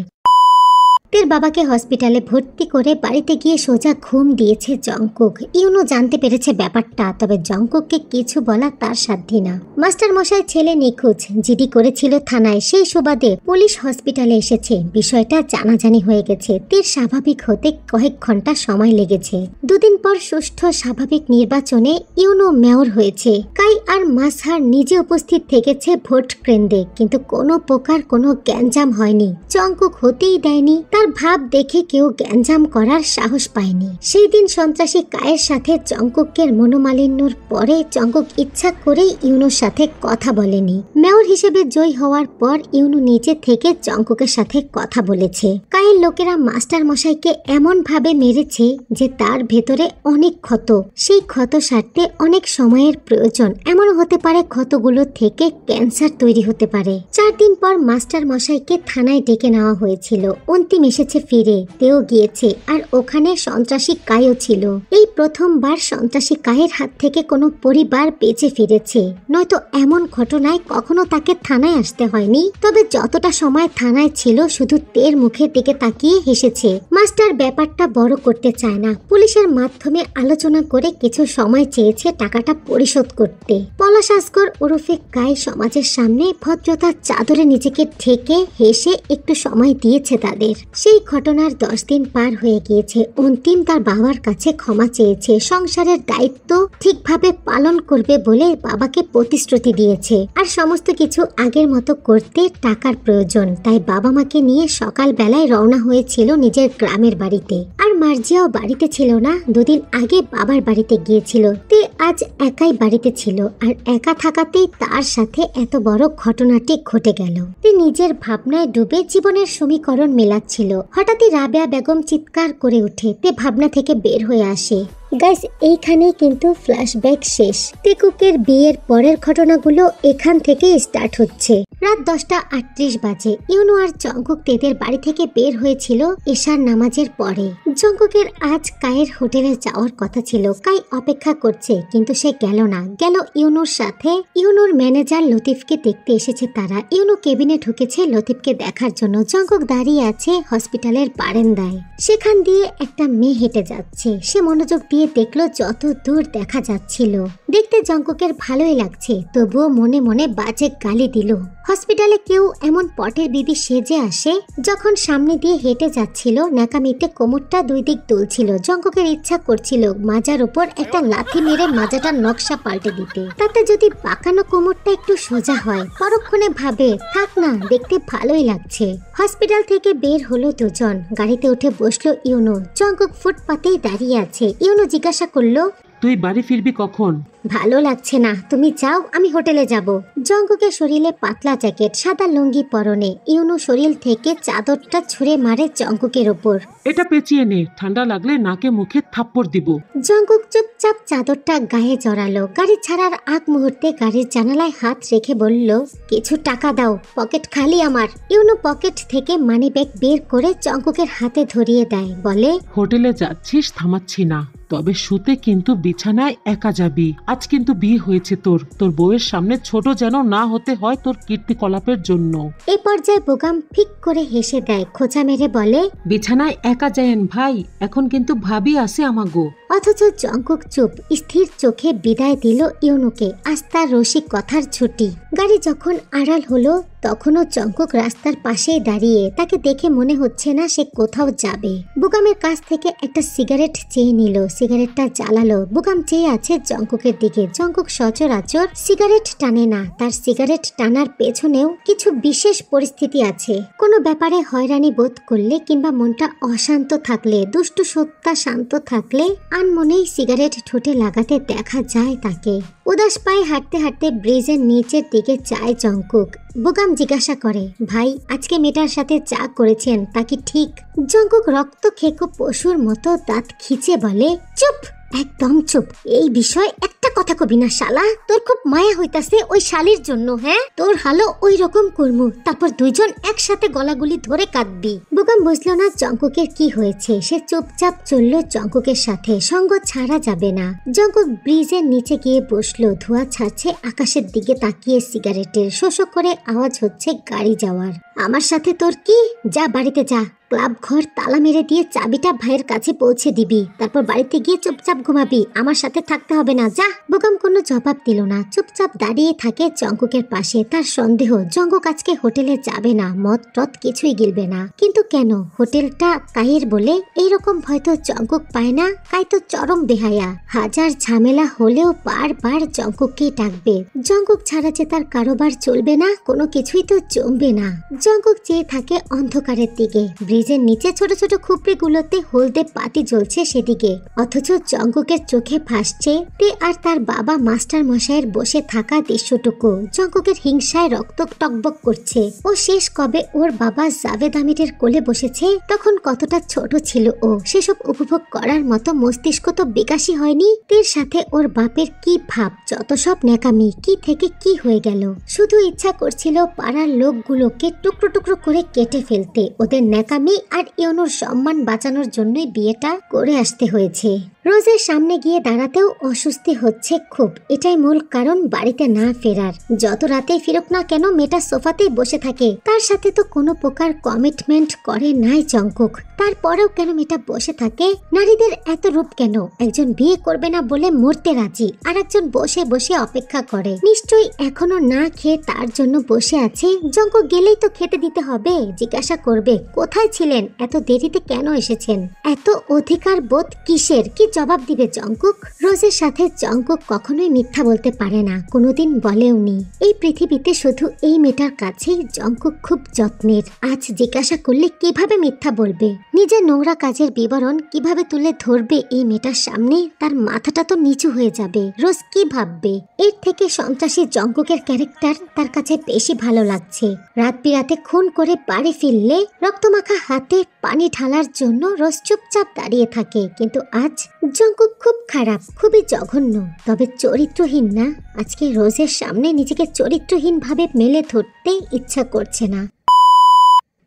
তের বাবাকে হসপিটালে ভর্তি করে বাড়িতে গিয়ে সোজা ঘুম দিয়েছে জঙ্কুক। ইউনো জানতে পেরেছে ব্যাপারটা, তবে জঙ্কুককে কিছু বলা তার সাধ্যি না। মাস্টার মশাই ছেলে নিখোঁজ, জিডি করেছিল থানায়, সেই সুবাদে পুলিশ হসপিটালে এসেছে। বিষয়টা জানাজানি হয়ে গেছে। তের স্বাভাবিক হতে কয়েক ঘন্টা সময় লেগেছে। দুদিন পর সুষ্ঠু স্বাভাবিক নির্বাচনে ইউনো মেয়র হয়েছে। কাই আর মাসহার নিজে উপস্থিত থেকেছে ভোট কেন্দ্রে, কিন্তু কোনো প্রকার কোনো গ্যাঞ্জাম হয়নি। জঙ্কুক হতেই দেয়নি। তার ভাব দেখে কেউ গ্যাঞ্জাম করার সাহস পায়নি। সেই দিন সন্ত্রাসী কায়ের সাথে জঙ্কুকের মনোমালিন্যর পরে জঙ্কুক ইচ্ছা করেই ইউনোর সাথে কথা বলেনি। মেয়র হিসেবে জয়ী হওয়ার পর ইউনো নিজে থেকে জঙ্কুকের সাথে কথা বলেছে। কায়ের লোকেরা মাস্টার মশাইকে এমন ভাবে মেরেছে যে তার ভেতরে অনেক ক্ষত। সেই ক্ষত সারতে অনেক সময়ের প্রয়োজন। এমনও হতে পারে ক্ষতগুলো থেকে ক্যান্সার তৈরি হতে পারে। 4 দিন পর মাস্টার মশাইকে থানায় ডেকে নেওয়া হয়েছিল। অন্তিম এসেছে ফিরে, তেও গিয়েছে, আর ওখানে সন্ত্রাসী কায়ও ছিল। এই প্রথমবার সন্ত্রাসী কায়ের হাত থেকে কোনো পরিবার বেঁচে ফিরেছে, নয়তো এমন ঘটনায় কখনো তাকে থানায় আসতে হয়নি। তবে যতটা সময় থানায় ছিল শুধু তের মুখের দিকে তাকিয়ে হেসেছে। মাস্টার ব্যাপারটা বড় করতে চায় না। পুলিশের মাধ্যমে আলোচনা করে কিছু সময় চেয়েছে টাকাটা পরিশোধ করতে। পলাশ আসগর ওরফে কাই সমাজের সামনে ভদ্রতার চাদরে নিজেকে ঢেকে হেসে একটু সময় দিয়েছে তাদের। সেই ঘটনার 10 দিন পার হয়ে গিয়েছে। অন্তিম তার বাবার কাছে ক্ষমা চেয়েছে। সংসারের দায়িত্ব ঠিকভাবে পালন করবে বলে বাবাকে প্রতিশ্রুতি দিয়েছে। আর সমস্ত কিছু আগের মতো করতে টাকার প্রয়োজন। তাই বাবা মাকে নিয়ে সকাল বেলায় রওনা হয়েছিল নিজের গ্রামের বাড়িতে। আর মার্জিয়াও বাড়িতে ছিল না। 2 দিন আগে বাবার বাড়িতে গিয়েছিল। তে আজ একাই বাড়িতে ছিল। আর একা থাকাতেই তার সাথে এত বড় ঘটনাটি ঘটে গেল। তে নিজের ভাবনায় ডুবে জীবনের সমীকরণ মেলাচ্ছিল। হঠাৎই রাবেয়া বেগম চিৎকার করে উঠে। তে ভাবনা থেকে বের হয়ে আসে। গাইস, এইখানেই কিন্তু ফ্ল্যাশব্যাক শেষ। টেকুকের বিয়ের পরের ঘটনাগুলো এখান থেকে স্টার্ট হচ্ছে। রাত 10:38 বাজে। ইউনো আর জঙ্কুক তেদের বাড়ি থেকে বের হয়েছিল এশার নামাজের পরে। জঙ্কুকের আজ কায়ের হোটেলে যাওয়ার কথা ছিল। কাই অপেক্ষা করছে, কিন্তু সে গেল না। গেল ইউনোর সাথে। ইউনোর ম্যানেজার লতিফকে দেখতে এসেছে তারা। ইউনো কেবিনে ঢুকেছে লতিফকে দেখার জন্য। জঙ্কুক দাঁড়িয়ে আছে হসপিটালের বারান্দায়। সেখান দিয়ে একটা মেয়ে হেঁটে যাচ্ছে। সে মনোযোগ দিয়ে দেখলো যত দূর দেখা যাচ্ছিল। দেখতে জঙ্কুকের ভালোই লাগছে, তবুও মনে মনে বাজে গালি দিল। হসপিটালে কেউ এমন পটের বিবি সেজে আসে যখন সামনে দিয়ে হেঁটে যাচ্ছিল, ন্যাকামিতে কোমরটা দুই দিক দুলছিল। জঙ্কুকের ইচ্ছা করছিল মাজার উপর একটা লাথি মেরে মাজাটার নকশা পাল্টে দিতে, তাতে যদি বাঁকানো কোমরটা একটু সোজা হয়। পরক্ষণে ভাবে থাক না, দেখতে ভালোই লাগছে। হসপিটাল থেকে বের হলো দুজন, গাড়িতে উঠে বসলো ইউনো। জঙ্কুক ফুটপাতেই দাঁড়িয়ে আছে। ইউনো জিজ্ঞাসা করলো, তুই বাড়ি ফিরবি কখন? ভালো লাগছে না, তুমি যাও, আমি হোটেলে যাব। জঙ্কুকের শরীরে পাতলা জ্যাকেট, সাদা লুঙ্গি পরনে। ইউনো শরীর থেকে চাদরটা ছুঁড়ে মারে জঙ্কুকের ওপর। এটা পেঁচিয়ে নে, ঠান্ডা লাগলে নাকে মুখে থাপ্পড় দিব। জঙ্কুক চুপচাপ চাদরটা গায়ে জড়ালো। গাড়ি ছাড়ার আগ মুহূর্তে গাড়ির জানালায় হাত রেখে বলল, কিছু টাকা দাও, পকেট খালি আমার। ইউনো পকেট থেকে মানিব্যাগ বের করে জঙ্কুকের হাতে ধরিয়ে দেয়, বলে, হোটেলে যাচ্ছিস, থামাচ্ছি না, তবে শুতে কিন্তু বিছানায় একা যাবি। আজ কিন্তু বিয়ে হয়েছে তোর বউয়ের সামনে ছোট যেন না হতে হয় তোর কীর্তিকলাপের জন্য। এই পর্যায়ে বোগাম ফিক করে হেসে দেয়, খোঁচা মেরে বলে, বিছানায় একা যায়েন ভাই, এখন কিন্তু ভাবি আছে আমাগো। অথচ জঙ্কুক চুপ, স্থির চোখে বিদায় দিল ইউনোকে। আস্তার রসিক কথার ছুটি। গাড়ি যখন আড়াল হলো তখনও জঙ্কুক রাস্তার পাশেই দাঁড়িয়ে। তাকে দেখে মনে হচ্ছে না সে কোথাও যাবে। বুগামের কাছ থেকে একটা সিগারেট চেয়ে নিল, সিগারেটটা জ্বালালো। বুগাম চেয়ে আছে জঙ্কুকের দিকে। জঙ্কুক সচরাচর সিগারেট টানে না, তার সিগারেট টানার পেছনেও কিছু বিশেষ পরিস্থিতি আছে। কোনো ব্যাপারে হয়রানি বোধ করলে কিংবা মনটা অশান্ত থাকলে, দুষ্টু সত্তা শান্ত থাকলে আনমনেই সিগারেট ঠোঁটে লাগাতে দেখা যায় তাকে। উদাস পায়ে হাঁটতে হাঁটতে ব্রিজের নিচের দিকে যায় জঙ্কুক। বুগাম জিজ্ঞাসা করে, ভাই আজকে মেয়েটার সাথে যা করেছেন তা কি ঠিক? জঙ্কুক রক্ত খেকো পশুর মতো দাঁত খিচে বলে, চুপ, একদম চুপ। এই বিষয় একটা কথা কবি না শালা। তোর খুব মায়া হইতাছে ওই শালির জন্য। হ্যাঁ, তোর হালো ওই রকম কর্মু, তারপর দুইজন একসাথে গলাগুলি ধরে কাঁদবি। বুগাম বুঝলো না জঙ্কুকের কি হয়েছে। সে চুপচাপ চলল জঙ্কুকের সাথে। সঙ্গ ছাড়া যাবে না। জঙ্কুক ব্রিজের নিচে গিয়ে বসলো। ধোঁয়া ছাড়ছে আকাশের দিকে তাকিয়ে সিগারেটের। শোষো করে আওয়াজ হচ্ছে গাড়ি যাওয়ার। আমার সাথে তোর কি? যা বাড়িতে যা, ক্লাব ঘর তালা মেরে দিয়ে চাবিটা ভাইয়ের কাছে পৌঁছে দিবি, তারপর বাড়িতে গিয়ে চুপচাপ ঘুমাবি। আমার সাথে থাকতে হবে না, যা। বুগাম কোনো জবাব দিল না, চুপচাপ দাঁড়িয়ে থাকে জঙ্কুকের পাশে। তার সন্দেহ জঙ্কুক আজকে হোটেলে যাবে না, মদ টদ কিছুই গিলবে না। কিন্তু কেন? হোটেলটা কাইয়ের বলে এইরকম ভয় তো জঙ্কুক পায় না। কাই তো চরম বেহায়া, হাজার ঝামেলা হলেও বারবার জঙ্কুককেই ডাকবে। জঙ্কুক ছাড়া যে তার কারোবার চলবে না, কোনো কিছুই তো জমবে না। জঙ্কুক চেয়ে থাকে অন্ধকারের দিকে। ব্রিজের নিচে ছোট ছোট খুপড়িগুলোতে হলদে বাতি জ্বলছে সেদিকে। অথচ জঙ্কুকের চোখে ভাসছে তে আর তার বাবা মাস্টার মশাইয়ের বসে থাকা দৃশ্যটুকু। জঙ্কুকের হিংসায় রক্ত টকবক করছে। ও শেষ কবে ওর বাবা জাভেদ আমিরের কোলে বসেছে? তখন কতটা ছোট ছিল ও। সেসব উপভোগ করার মতো মস্তিষ্ক তো বিকাশই হয়নি। তের সাথে ওর বাপের কি ভাব, যত সব ন্যাকামি, কি থেকে কি হয়ে গেল। শুধু ইচ্ছা করছিল পাড়ার লোকগুলোকে টুকরো টুকরো করে কেটে ফেলতে। ওদের ন্যাকামি আর ইউনোর সম্মান বাঁচানোর জন্যই বিয়েটা করে আসতে হয়েছে। রোজের সামনে গিয়ে দাঁড়াতেও অস্বস্তি হচ্ছে খুব। এটাই মূল কারণ বাড়িতে না ফেরার। যত রাতে ফিরুক না কেন মেয়েটা সোফাতেই বসে থাকে। তার সাথে তো কোনো প্রকার কমিটমেন্ট করে নাই জঙ্কুক। তারপরেও কেন মেয়েটা বসে থাকে? নারীদের এত রূপ কেন? একজন বিয়ে করবে না বলে মরতে রাজি, আর একজন বসে বসে অপেক্ষা করে। নিশ্চয়ই এখনো না খেয়ে তার জন্য বসে আছে। জঙ্কুক গেলেই তো খেতে দিতে হবে। জিজ্ঞাসা করবে, কোথায় ছিলেন, এত দেরিতে কেন এসেছেন? এত অধিকার বোধ কিসের? কি জবাব দিবে জঙ্কুক? রোজের সাথে জঙ্কুক কখনোই মিথ্যা বলতে পারে না, কোনোদিন বলেওনি। এই পৃথিবীতে শুধু এই মেয়েটার কাছেই জঙ্কুক খুব যত্নের। আজ জিজ্ঞাসা করলে কিভাবে মিথ্যা বলবে? নিজের নোংরা কাজের বিবরণ কিভাবে তুলে ধরবে এই মেয়েটার সামনে? তার মাথাটা তো নিচু হয়ে যাবে। রোজ কি ভাববে? এর থেকে সন্ত্রাসী জঙ্কুকের ক্যারেক্টার তার কাছে বেশি ভালো লাগছে। রাত বিরাতে খুন করে বাড়ি ফিরলে রক্তমাখা হাতে পানি ঢালার জন্য রোজ চুপচাপ দাঁড়িয়ে থাকে। কিন্তু আজ জঙ্কুক খুব খারাপ, খুবই জঘন্য, তবে চরিত্রহীন না। আজকে রোজের সামনে নিজেকে চরিত্রহীন ভাবে মেলে ধরতে ইচ্ছা করছে না।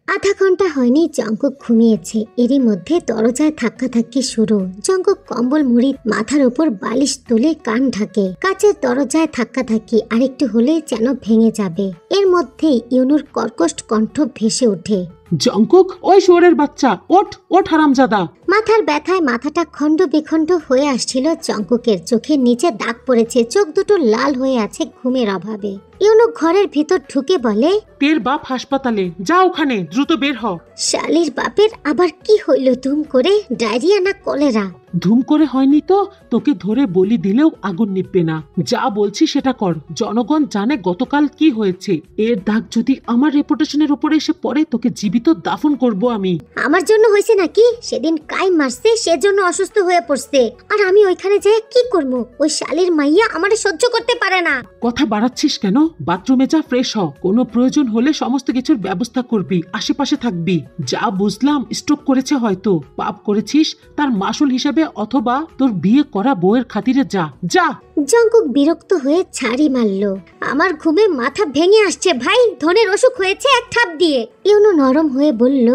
আধা ঘন্টা হয়নি জঙ্কুক ঘুমিয়েছে। এরই মধ্যে দরজায় ধাক্কাধাক্কি শুরু। জঙ্কুক কম্বল মুড়ি মাথার উপর বালিশ তুলে কান ঢাকে। কাচের দরজায় ধাক্কাধাক্কি, আরেকটু হলেই যেন ভেঙে যাবে। এর মধ্যেই ইউনুর কর্কশ কণ্ঠ ভেসে ওঠে, জঙ্কুক, ওই শুয়োরের বাচ্চা, ওঠ ওঠ হারামজাদা। মাথার ব্যথায় মাথাটা খণ্ড বিখণ্ড হয়ে আসছিল জঙ্কুকের। চোখের নিচে দাগ পড়েছে, চোখ দুটো লাল হয়ে আছে ঘুমের অভাবে। ইউনো ঘরের ভিতর ঢুকে বলে, তের বাপ হাসপাতালে, যা ওখানে দ্রুত বের হ। শালির বাপের আবার কি হইল তুম করে, ডায়রিয়া না কলেরা? ধুম করে হয়নি তো, তোকে ধরে বলি দিলেও আগুন নিববে না। যা বলছি সেটা কর, জনগণ জানে গতকাল কি হয়েছে। এর দাগ যদি আমার রেপুটেশনের উপরে এসে পড়ে, তোকে জীবিত দাফন করব আমি। আমার জন্য হয়েছে নাকি? সেদিন কাই মারছে, সেজন্য অসুস্থ হয়ে পড়ছে। আর আমি ওইখানে যেয়ে কি করবো? ওই শালির মাইয়া আমারে সহ্য করতে পারে না। কথা বাড়াচ্ছিস কেন? বাথরুমে যা, ফ্রেশ হ। কোনো প্রয়োজন হলে সমস্ত কিছুর ব্যবস্থা করবি, আশেপাশে থাকবি। যা বুঝলাম স্ট্রোক করেছে হয়তো, পাপ করেছিস তার মাসুল হিসেবে, অথবা তোর বিয়ে করা বউয়ের খাতিরে যা যা। জঙ্কুক বিরক্ত হয়ে ছাড়ি মারল। আমার ঘুমে মাথা ভেঙে আসছে ভাই, ধনের অসুখ হয়েছে এক ঠাপ দিয়ে। ইউনো নরম হয়ে বলল,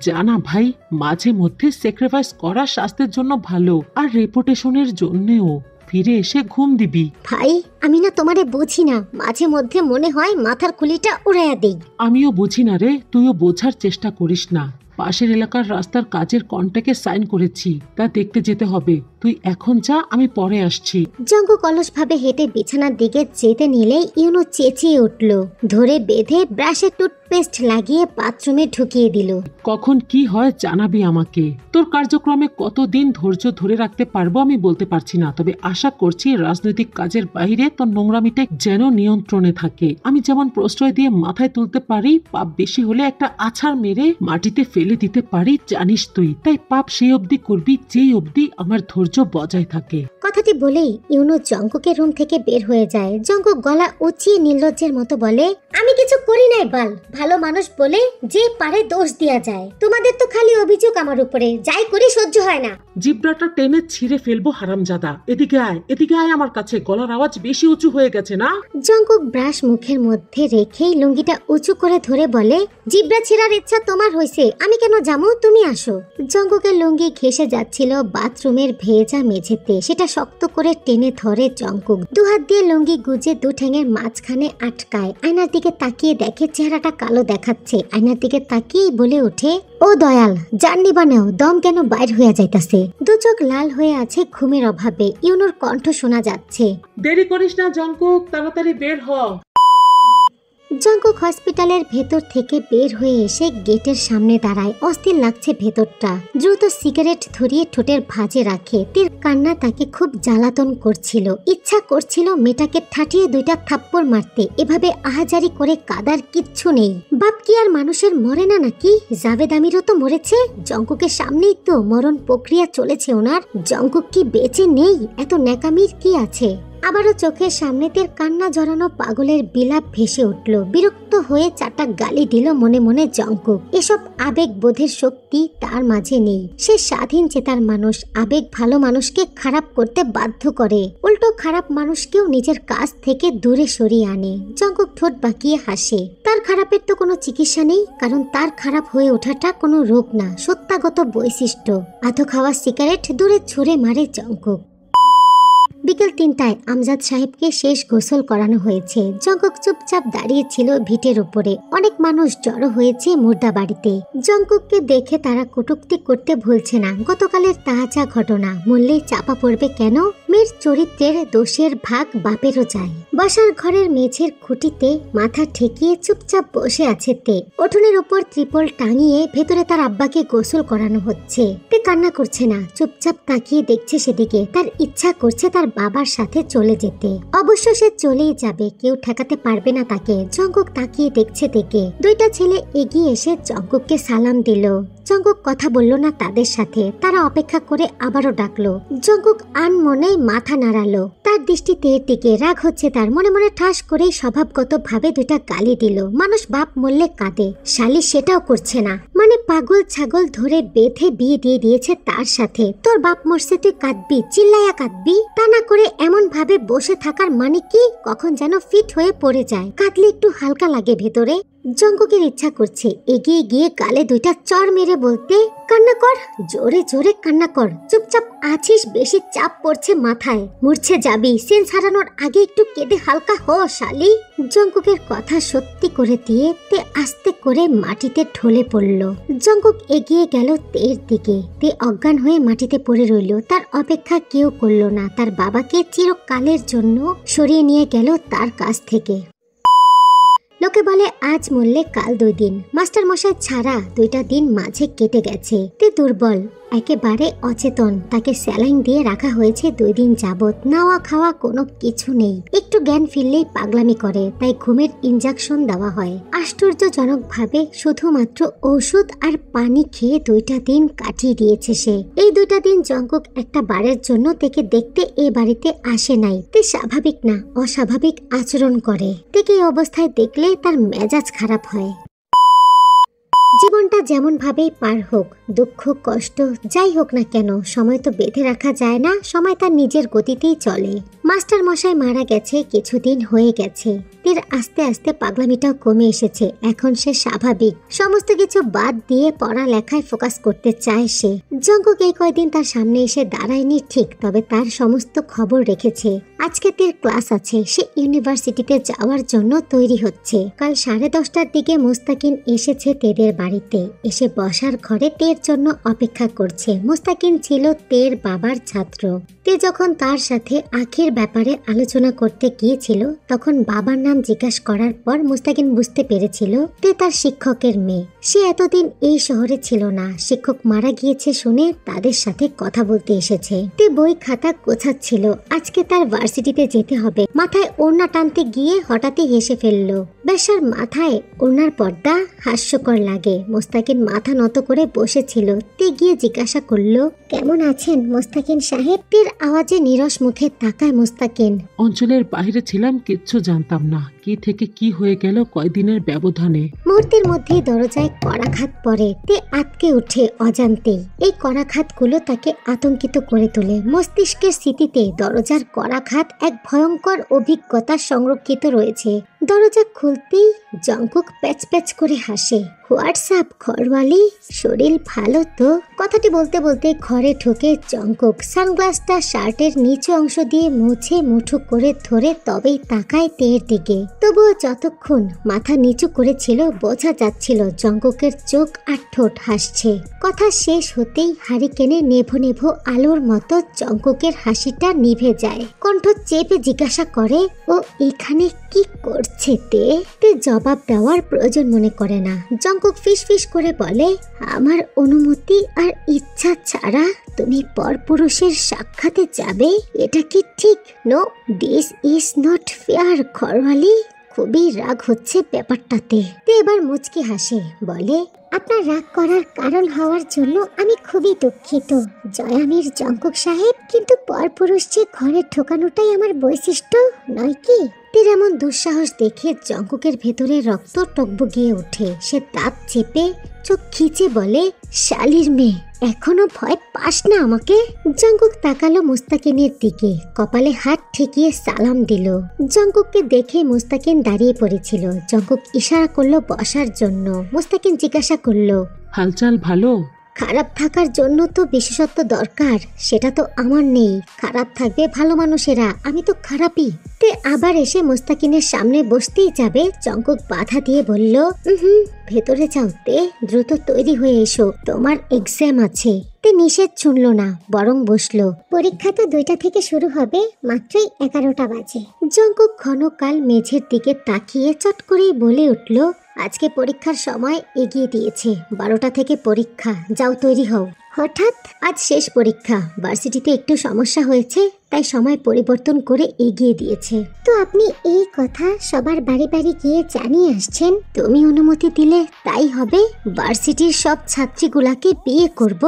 জানা ভাই, মাঝে মধ্যে স্যাক্রিফাইস করা স্বাস্থ্যের জন্য ভালো, আর রেপুটেশনের জন্যও। ফিরে এসে ঘুম দিবি। ভাই আমি না তোমারে বুঝি না, মাঝে মধ্যে মনে হয় মাথার খুলিটা উড়াইয়া দেই। আমিও বুঝি না রে, তুইও বোঝার চেষ্টা করিস না। পাশের এলাকার রাস্তার কাজের কন্ট্রাক্টে সাইন করেছি, তা দেখতে যেতে হবে। তুই এখন যা, আমি পরে আসছি। জঙ্কুক অলসভাবে হেঁটে বিছানার দিকে যেতে নিলেই ইউনো চেঁচিয়ে উঠল, ধরে বেঁধে ব্রাশে টুথপেস্ট লাগিয়ে বাথরুমে ঢুকিয়ে দিল। কখন কি হয় জানাবি আমাকে। তোর কার্যক্রমে কতদিন ধৈর্য ধরে রাখতে পারবো আমি বলতে পারছি না, তবে আশা করছি রাজনৈতিক কাজের বাইরে তোর নোংরামিটা যেন নিয়ন্ত্রণে থাকে। আমি যেমন প্রশ্রয় দিয়ে মাথায় তুলতে পারি, পাপ বেশি হলে একটা আছাড় মেরে মাটিতে ফেলে দিতে পারি, জানিস তুই। তাই পাপ সেই অবধি করবি যেই অবধি আমার ধৈর্য বজায় থাকে। কথাটি বলেই ইউনো জঙ্কুকের রুম থেকে বের হয়ে যায়। জঙ্কুক গলা উঁচিয়ে নির্লজ্জের মতো বলে, আমি কিছু করি নাই বাল, ভালো মানুষ বলে যে পারে দোষ দেয়া যায়। তোমাদের তো খালি অভিযোগ আমার উপরে, যাই করি সহ্য হয় না। জিব্রাটা টেনে ছিঁড়ে ফেলবো হারামজাদা। এদিকে আয়, এদিকে আয় আমার কাছে। গলার আওয়াজ বেশি উঁচু হয়ে গেছে না? জঙ্কুক ব্রাশ মুখের মধ্যে রেখেই লুঙ্গিটা উঁচু করে ধরে বলে, জিব্রা ছিঁড়ার ইচ্ছা তোমার হয়েছে, আমি কেন যাবো, তুমি আসো। জঙ্কুকের লুঙ্গি ঘেঁষে যাচ্ছিল বাথরুমের ভেজা মেঝেতে, সেটা শক্ত করে টেনে ধরে জঙ্কুক। দুহাত দিয়ে লুঙ্গি গুজে দু ঠ্যাঙের মাঝখানে আটকায়। আয়নার দিকে তাকিয়ে দেখে চেহারাটা কালো দেখাচ্ছে। আয়নার দিকে তাকিয়েই বলে ওঠে, ও দয়াল, জাননি বানাও, দম কেন বাইর হয়ে যাইতাছে। দু চোখ লাল হয়ে আছে ঘুমের অভাবে। ইউনোর কণ্ঠ শোনা যাচ্ছে, দেরি করিস না জঙ্কুক, তাড়াতাড়ি বের হ। জঙ্কুক হসপিটালের ভেতর থেকে বের হয়ে এসে গেটের সামনে দাঁড়ায়। অস্থির লাগছে ভেতরটা। দ্রুত সিগারেট ধরিয়ে ঠোঁটের ভাঁজে রাখে। তীর কান্না তাকে খুব জ্বালাতন করছিল। ইচ্ছা করছিল মেয়েটাকে ঠাটিয়ে দুইটা থাপ্পড় মারতে। এভাবে আহাজারি করে কাদার কিচ্ছু নেই। বাপ কি আর মানুষের মরে না নাকি? জাভেদ আমিরও তো মরেছে। জঙ্কুকের সামনেই তো মরণ প্রক্রিয়া চলেছে ওনার। জঙ্কুক কি বেঁচে নেই? এত ন্যাকামির কি আছে? আবারও চোখের সামনে তের কান্না জড়ানো পাগলের বিলাপ ভেসে উঠল। বিরক্ত হয়ে চারটা গালি দিল মনে মনে জঙ্কুক। এসব আবেগ বোধের শক্তি তার মাঝে নেই। সে স্বাধীন চেতার মানুষ। আবেগ ভালো মানুষকে খারাপ করতে বাধ্য করে, উল্টো খারাপ মানুষকেও নিজের কাছ থেকে দূরে সরিয়ে আনে। জঙ্কুক ঠোঁট বাঁকিয়ে হাসে। তার খারাপের তো কোনো চিকিৎসা নেই, কারণ তার খারাপ হয়ে ওঠাটা কোনো রোগ না, সত্যাগত বৈশিষ্ট্য। আধো খাওয়া সিগারেট দূরে ছুঁড়ে মারে জঙ্কুক। বিকেল 3টায় আমজাদ সাহেবকে শেষ গোসল করানো হয়েছে। জঙ্কুক চুপচাপ দাঁড়িয়েছিল ভিটের উপরে। অনেক মানুষ জড়ো হয়েছে মুর্দা বাড়িতে। জঙ্কুককে দেখে তারা কটূক্তি করতে ভুলছে না। গতকালের তাজা ঘটনা, মরলে চাপা পড়বে কেন? মেয়ের চরিত্রের দোষের ভাগ বাপেরও যায়। বাসার ঘরের মেঝের খুঁটিতে মাথা ঠেকিয়ে চুপচাপ বসে আছে তে। উঠোনের উপর ত্রিপল টাঙিয়ে ভেতরে তার আব্বাকে গোসল করানো হচ্ছে। তে কান্না করছে না, চুপচাপ তাকিয়ে দেখছে সেদিকে। তার ইচ্ছা করছে তার বাবার সাথে চলে যেতে। অবশ্য সে চলেই যাবে, কেউ ঠেকাতে পারবে না তাকে। জঙ্কুক তাকিয়ে দেখছে থেকে। দুইটা ছেলে এগিয়ে এসে জঙ্কুককে সালাম দিল। জঙ্কুক কথা বলল না তাদের সাথে। তারা অপেক্ষা করে আবারও ডাকলো। জঙ্কুক আনমনে মাথা নাড়ালো। তার দৃষ্টি তের দিকে। রাগ হচ্ছে তার। মনে মনে ঠাস করেই স্বভাবগত ভাবে দুইটা গালি দিল। মানুষ বাপ মরলে কাঁদে, শালি সেটাও করছে না। মানে পাগল ছাগল ধরে বেঁধে বিয়ে দিয়ে দিয়েছে তার সাথে। তোর বাপ মরছে, তুই কাঁদবি, চিল্লাইয়া কাঁদবি? তা না করে এমন ভাবে বসে থাকার মানে কি? কখন যেন ফিট হয়ে পড়ে যায়। কাঁদলে একটু হালকা লাগে ভেতরে। জঙ্কুকের ইচ্ছা করছে এগিয়ে গিয়ে গালে দুইটা চড় মেরে বলতে, কান্না কর, জোরে জোরে কান্না কর। চুপচাপ আছিস, বেশি চাপ পড়ছে মাথায়, মূর্ছে যাবি। সেন্স হারানোর আগে একটু কেঁদে হালকা হ শালি। জঙ্কুকের কথা সত্যি করে দিয়ে তে আস্তে করে মাটিতে ঢলে পড়ল। জঙ্কুক এগিয়ে গেল তের দিকে। তে অজ্ঞান হয়ে মাটিতে পড়ে রইল। তার অপেক্ষা কেউ করলো না। তার বাবাকে চিরকালের জন্য সরিয়ে নিয়ে গেল তার কাছ থেকে। লোকে বলে আজ মরলে কাল 2 দিন, মাস্টার মশাই ছাড়া 2টা দিন মাঝে কেটে গেছে। তে দুর্বল, একেবারে অচেতন, তাকে স্যালাইন দিয়ে রাখা হয়েছে 2 দিন যাবত। নাওয়া খাওয়া কোনো কিছু নেই, একটু জ্ঞান ফিরলেই পাগলামি করে, তাই ঘুমের ইনজেকশন দেওয়া হয়। আশ্চর্যজনক ভাবে শুধুমাত্র ওষুধ আর পানি খেয়ে 2টা দিন কাটিয়ে দিয়েছে সে। এই 2টা দিন জঙ্কুক একটা বারের জন্য তাকে দেখতে এ বাড়িতে আসে নাই। তে স্বাভাবিক না, অস্বাভাবিক আচরণ করে। তাকে এই অবস্থায় দেখলে তার মেজাজ খারাপ হয়। জীবনটা যেমন ভাবেই পার হোক, দুঃখ কষ্ট যাই হোক না কেন, সময় তো বেঁধে রাখা যায় না, সময় তার নিজের গতিতেই চলে। মাস্টার মশাই মারা গেছে, কিছুদিন হয়ে গেছে। তের আস্তে আস্তে পাগলামিটাও কমে এসেছে, এখন সে স্বাভাবিক। সমস্ত কিছু বাদ দিয়ে পড়ালেখায় ফোকাস করতে চায় সে। জঙ্কুক এই কয়দিন তার সামনে এসে দাঁড়ায়নি ঠিক, তবে তার সমস্ত খবর রেখেছে। আজকে তের ক্লাস আছে, সে ইউনিভার্সিটিতে যাওয়ার জন্য তৈরি হচ্ছে। কাল 10:30টার দিকে মুস্তাকিন এসেছে তেদের বাড়িতে, এসে বসার ঘরে তের জন্য অপেক্ষা করছে। মুস্তাকিন ছিল তের বাবার ছাত্র। তে যখন তার সাথে আখির ব্যাপারে আলোচনা করতে গিয়েছিল, তখন বাবার নাম জিজ্ঞাসা করার পর মুস্তাকিন বুঝতে পেরেছিল তে তার শিক্ষকের মেয়ে। সে এতদিন এই শহরে ছিল না, শিক্ষক মারা গিয়েছে শুনে তাদের সাথে কথা বলতে এসেছে। তে বই খাতা গোছাচ্ছিল, আজকে তার ভার্সিটিতে যেতে হবে। মাথায় ওড়না টানতে গিয়ে হঠাৎই হেসে ফেললো। বেশার মাথায় ওড়নার পর্দা হাস্যকর লাগে। মুস্তাকিন মাথা নত করে বসেছিল। তে গিয়ে জিজ্ঞাসা করলো, কেমন আছেন মুস্তাকিন সাহেব? তের আওয়াজে নিরস মুখে তাকায় মুস্তাকিন। অঞ্চলের বাইরে ছিলাম, কিচ্ছু জানতাম না, কি থেকে কি হয়ে গেল কয়দিনের ব্যবধানে। মুহূর্তের মধ্যেই দরজায় কড়াঘাত পড়ে। তে আটকে উঠে অজান্তেই। এই কড়াঘাতগুলো তাকে আতঙ্কিত করে তোলে। মস্তিষ্কের স্মৃতিতে দরজার কড়াঘাত এক ভয়ঙ্কর অভিজ্ঞতা সংরক্ষিত রয়েছে। দরজা খুলতেই জঙ্কুক প্যাচ প্যাচ করে হাসে। হোয়াটসঅ্যাপ ঘরওয়ালি, শরীর ভালো তো? কথাটি বলতে বলতে ঘরে ঢুকে জঙ্কুক সানগ্লাসটা শার্টের নিচু অংশ দিয়ে মুছে মুঠো করে ধরে তবেই তাকায় তের দিকে। তবুও যতক্ষণ মাথা নিচু করেছিল বোঝা যাচ্ছিল জঙ্কুকের চোখ আর ঠোঁট হাসছে। কথা শেষ হতেই হারিকেনে নেভো নেভো আলোর মতো জঙ্কুকের হাসিটা নিভে যায়। কণ্ঠ চেপে জিজ্ঞাসা করে, ও এখানে কি করছে? তে জবাব দেওয়ার প্রয়োজন মনে করে না। জঙ্কুক ফিস ফিস করে বলে, আমার অনুমতি আর ইচ্ছা ছাড়া তুমি পরপুরুষের সাক্ষাতে যাবে? এটা কি ঠিক? No, this is not fair ঘরওয়ালি। খুবই রাগ হচ্ছে ব্যাপারটাতে। তে এবার মুচকি হাসে, বলে, আপনার রাগ করার কারণ হওয়ার জন্য আমি খুবই দুঃখিত জয়ামির জঙ্কুক সাহেব, কিন্তু পরপুরুষ যে ঘরে ঢোকানোটাই আমার বৈশিষ্ট্য নয় কি? তের এমন দুঃসাহস দেখে জঙ্কুকের ভেতরে রক্ত টকবগিয়ে ওঠে। সে দাঁত চেপে চোখ খিচে বলে, শালির মেয়ে, এখনো ভয় পাস না আমাকে? জঙ্কুক তাকালো মুস্তাকিনের দিকে, কপালে হাত ঠেকিয়ে সালাম দিল। জঙ্কুককে দেখে মুস্তাকিন দাঁড়িয়ে পড়েছিল। জঙ্কুক ইশারা করলো বসার জন্য। মুস্তাকিন জিজ্ঞাসা করলো, হালচাল ভালো? খারাপ থাকার জন্য তো বিশেষত্ব দরকার, সেটা তো আমার নেই। খারাপ থাকবে ভালো মানুষেরা, আমি তো খারাপই। তে আবার এসে মুস্তাকিনের সামনে বসতেই যাবে, জঙ্কুক বাধা দিয়ে বলল, ভেতরে যাও তে, দ্রুত তৈরি হয়ে এসো, তোমার এক্সাম আছে। তে নিষেধ শুনল না, বরং বসলো। পরীক্ষা তো 2টা থেকে শুরু হবে, মাত্রই 11টা বাজে। জঙ্কুক ক্ষণকাল মেঝের দিকে তাকিয়ে চট করেই বলে উঠল, আজকে পরীক্ষার সময় এগিয়ে দিয়েছে, 12টা থেকে পরীক্ষা, যাও তৈরি হও। হঠাৎ আজ শেষ পরীক্ষা, ভার্সিটিতে একটু সমস্যা হয়েছে, তাই সময় পরিবর্তন করে এগিয়ে দিয়েছে। তো আপনি এই কথা সবার বাড়ি বাড়ি গিয়ে জানিয়ে আসছেন? তুমি অনুমতি দিলে তাই হবে। ভার্সিটির সব ছাত্রীগুলাকে বিয়ে করব,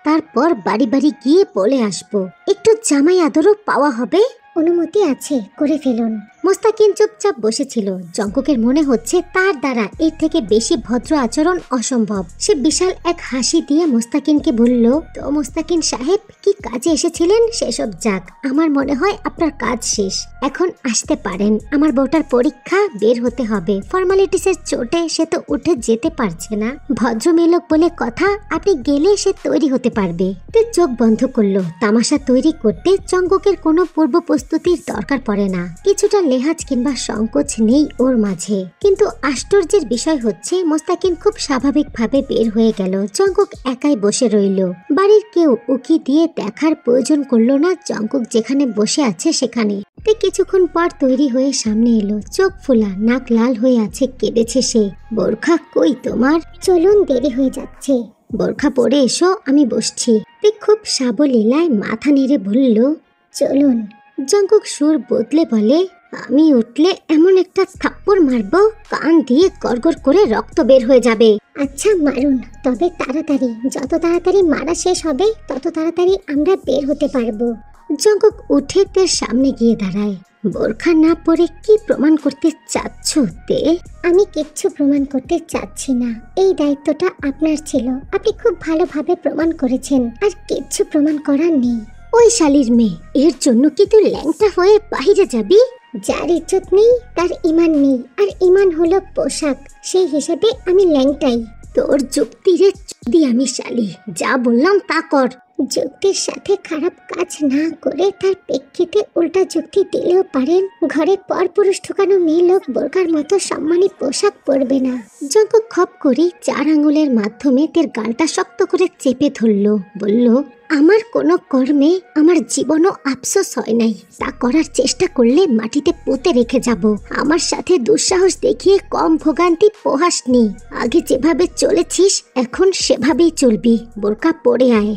তারপর বাড়ি বাড়ি গিয়ে বলে আসবো, একটু জামাই আদরও পাওয়া হবে। অনুমতি আছে, করে ফেলুন। মুস্তাকিন চুপচাপ বসেছিল। জঙ্কুকের মনে হচ্ছে তার দ্বারা এর থেকে বেশি ভদ্র আচরণ অসম্ভব। সে বিশাল এক হাসি দিয়ে মুস্তাকিনকে বলল, তো মুস্তাকিন সাহেব, কি কাজে এসেছিলেন সেসব যাক, আমার মনে হয় আপনার কাজ শেষ, এখন আসতে পারেন। আমার বউটার পরীক্ষা, বের হতে হবে। ফর্মালিটিসের চোটে সে তো উঠে যেতে পারছে না। ভদ্রমেলক বলে কথা, আপনি গেলে সে তৈরি হতে পারবে। তে চোখ বন্ধ করলো। তামাশা তৈরি করতে জঙ্কুকের কোনো পূর্ব প্রস্তুতির দরকার পড়ে না। কিছুটা লেহাজ কিংবা সংকোচ নেই ওর মাঝে। কিন্তু আশ্চর্যের বিষয় হচ্ছে মোস্তাকিন খুব স্বাভাবিকভাবে বের হয়ে গেল। জঙ্কুক একাই বসে রইল। বাড়ির কেউ উকি দিয়ে দেখার প্রয়োজন করলো না জঙ্কুক যেখানে বসে আছে সেখানে। কিছুক্ষণ পর তৈরি হয়ে সামনে এলো, চোখ ফোলা, নাক লাল হয়ে আছে, কেঁদেছে সে। বোরখা কই তোমার? চলুন, দেরি হয়ে যাচ্ছে। বোরখা পরে এসো, আমি বসছি। খুব সাবলীলায় মাথা নেড়ে বলল চলুন। জঙ্কুক সুর বদলে বলে, আমি উঠলে এমন একটা থাপ্পড় মারবো কান দিয়ে গড়গড় করে রক্ত বের হয়ে যাবে। আচ্ছা মারুন, তবে তাড়াতাড়ি। যত তাড়াতাড়ি মারা শেষ হবে তত তাড়াতাড়ি আমরা বের হতে পারবো। জঙ্কুক উঠে তের সামনে গিয়ে দাঁড়ায়। বোরখা না পরে কি প্রমাণ করতে চাচ্ছ তে? আমি কিচ্ছু প্রমাণ করতে চাচ্ছি না, এই দায়িত্বটা আপনার ছিল। আপনি খুব ভালোভাবে প্রমাণ করেছেন, আর কিচ্ছু প্রমাণ করার নেই। ওই শালির মেয়ে, এর জন্য কি তুই ল্যাংটা হয়ে বাইরে যাবি? যার ইজ্জত নেই তার ইমান নেই, আর ইমান হলো পোশাক, সেই হিসেবে আমি ল্যাংটাই। তোর যুক্তি রে যদি আমি শালি, যা বললাম তা কর। যুক্তির সাথে খারাপ কাজ না করে তার প্রেক্ষিতে উল্টা যুক্তি দিলেও পারেন। ঘরে পরপুরুষ ঢুকানো মেয়ে লোক বোরকার মতো সম্মানী পোশাক পরবে না। জঙ্কুক খপ করি 4 আঙ্গুলের মাধ্যমে তের গালটা শক্ত করে চেপে ধরল। বলল, আমার কোনো কর্মে আমার জীবনও আফসোস হয় নাই। তা করার চেষ্টা করলে মাটিতে পুঁতে রেখে যাব। আমার সাথে দুঃসাহস দেখিয়ে কম ভোগান্তি পোহাসনি। আগে যেভাবে চলেছিস এখন সেভাবেই চলবি। বোরকা পরে আয়।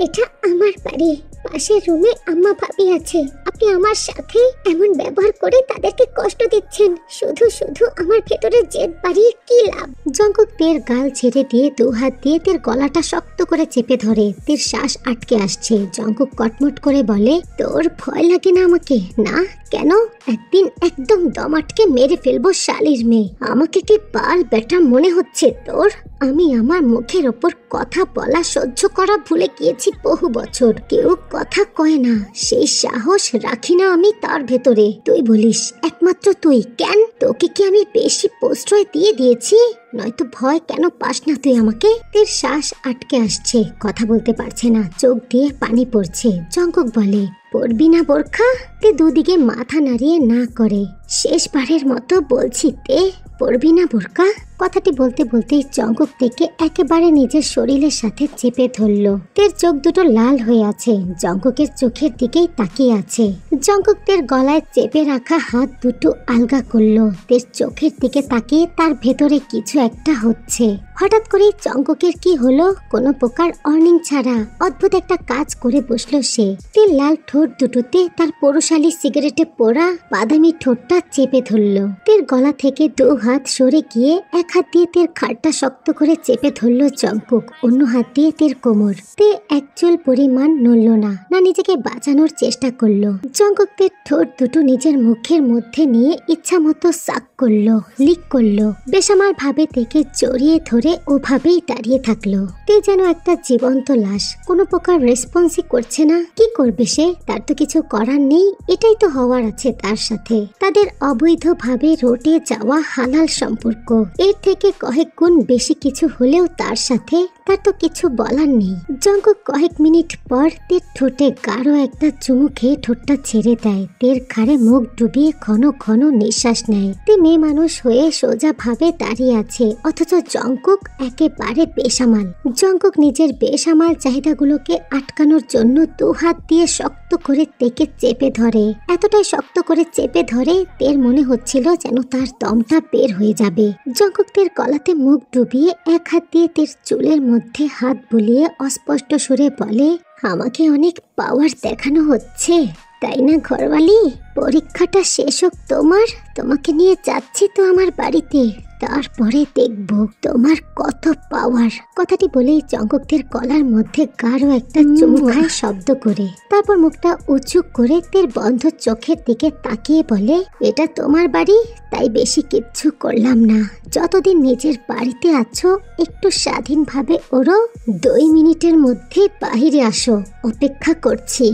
এটা আমার বাড়ি, পাশের রুমে আম্মা ভাবি আছে। আপনি আমার সাথে এমন ব্যবহার করে তাদেরকে কষ্ট দিচ্ছেন। শুধু শুধু আমার ভেতরে জেদ বাড়িয়ে কি লাভ? জঙ্কুক তের গাল ছেড়ে দিয়ে 2 হাত দিয়ে তের গলাটা শক্ত করে চেপে ধরে। তের শ্বাস আটকে আসছে। জঙ্কুক কটমট করে বলে, তোর ভয় লাগে না আমাকে? না কেন? একদিন একদম দম আটকে মেরে ফেলবো শালির মেয়ে। আমাকে কি বাল বেটা মনে হচ্ছে তোর? আমি আমার মুখের ওপর কথা বলা সহ্য করা ভুলে গিয়েছি বহু বছর। কেউ কথা কয় না, সেই সাহস রাখি না আমি তার ভেতরে। তুই বলিস একমাত্র তুই। কেন? তোকে কি আমি বেশি প্রশ্রয় দিয়েছি? নয়তো ভয় কেন পাস না তুই আমাকে? তের শ্বাস আটকে আসছে, কথা বলতে পারছে না, চোখ দিয়ে পানি পড়ছে। জঙ্কুক বলে, পড়বি না বোরখা? তে দুদিকে মাথা নাড়িয়ে না করে। শেষবারের মতো বলছি তে, পড়বি না বোরকা? কথাটি বলতে বলতেই জঙ্কুক থেকে একেবারে নিজের শরীরের সাথে চেপে ধরল। তের চোখ দুটো লাল হয়ে আছে, জঙ্কুকের চোখের দিকেই তাকিয়ে আছে। জঙ্কুক তের গলায় চেপে রাখা হাত দুটো আলগা করলো। তের চোখের দিকে তাকিয়ে তার ভেতরে কিছু একটা হচ্ছে। হঠাৎ করে জঙ্কুকের কি হলো? কোনো প্রকার অর্নিং ছাড়া অদ্ভুত একটা কাজ করে বসলো সে। তের লাল ঠোঁট দুটোতে তার পৌরশালী সিগারেটে পোড়া বাদামি ঠোঁটটা চেপে ধরলো। তের গলা থেকে 2 হাত সরে গিয়ে এক হাত দিয়ে তের খাটটা শক্ত করে চেপে ধরল জঙ্কুক, অন্য হাত দিয়ে তের কোমর। তে এক চুল পরিমাণ নড়ল না, নিজেকে বাঁচানোর চেষ্টা করলো। জঙ্কুক তের ঠোঁট দুটো নিজের মুখের মধ্যে নিয়ে ইচ্ছা মতো সাক করলো, লিক করলো। বেসামাল ভাবে তেকে জড়িয়ে ধরে ওভাবেই দাঁড়িয়ে থাকলো। তে যেন একটা জীবন্ত লাশ, কোনো প্রকার রেসপন্সই করছে না। কি করবে সে? তার তো কিছু করার নেই। এটাই তো হওয়ার আছে তার সাথে। তাদের অবৈধভাবে রটে যাওয়া হালাল সম্পর্ক। এর থেকে কয়েক গুণ বেশি কিছু হলেও তার সাথে তার তো কিছু বলার নেই। জঙ্কুক কয়েক মিনিট পর তের ঠোঁটে গাঢ় একটা চুমু খেয়ে ঠোঁটটা ছেড়ে দেয়। তের ঘাড়ে মুখ ডুবিয়ে ঘন ঘন নিঃশ্বাস নেয়। তে মেয়ে মানুষ হয়ে সোজা ভাবে দাঁড়িয়ে আছে, অথচ জঙ্কুক একেবারে বেসামাল। জঙ্কুক নিজের বেসামাল চাহিদাগুলোকে আটকানোর জন্য 2 হাত দিয়ে শক্ত করে তেকে চেপে ধরে। এতটাই শক্ত করে চেপে ধরে তের মনে হচ্ছিল যেন তার দমটা বের হয়ে যাবে। জঙ্কুক তের গলাতে মুখ ডুবিয়ে এক হাত দিয়ে তের চুলের মধ্যে হাত বুলিয়ে অস্পষ্ট সুরে বলে, আমাকে অনেক পাওয়ার দেখানো হচ্ছে তাই না ঘরওয়ালি? পরীক্ষাটা শেষ হোক তোমার। তোমাকে নিয়ে যাচ্ছি তো আমার বাড়িতে, তারপরে দেখব তোমার কত পাওয়ার। কথাটি বলেই জঙ্কুকদের গলার মধ্যে গাঢ় একটা চুমু খায় শব্দ করে। তারপর মুখটা উঁচু করে তের বন্ধ চোখের দিকে তাকিয়ে বলে, এটা তোমার বাড়ি, তাই বেশি কিচ্ছু করলাম না। যতদিন নিজের বাড়িতে আছো একটু স্বাধীনভাবে ওরো। 2 মিনিটের মধ্যে বাহিরে আসো, অপেক্ষা করছি।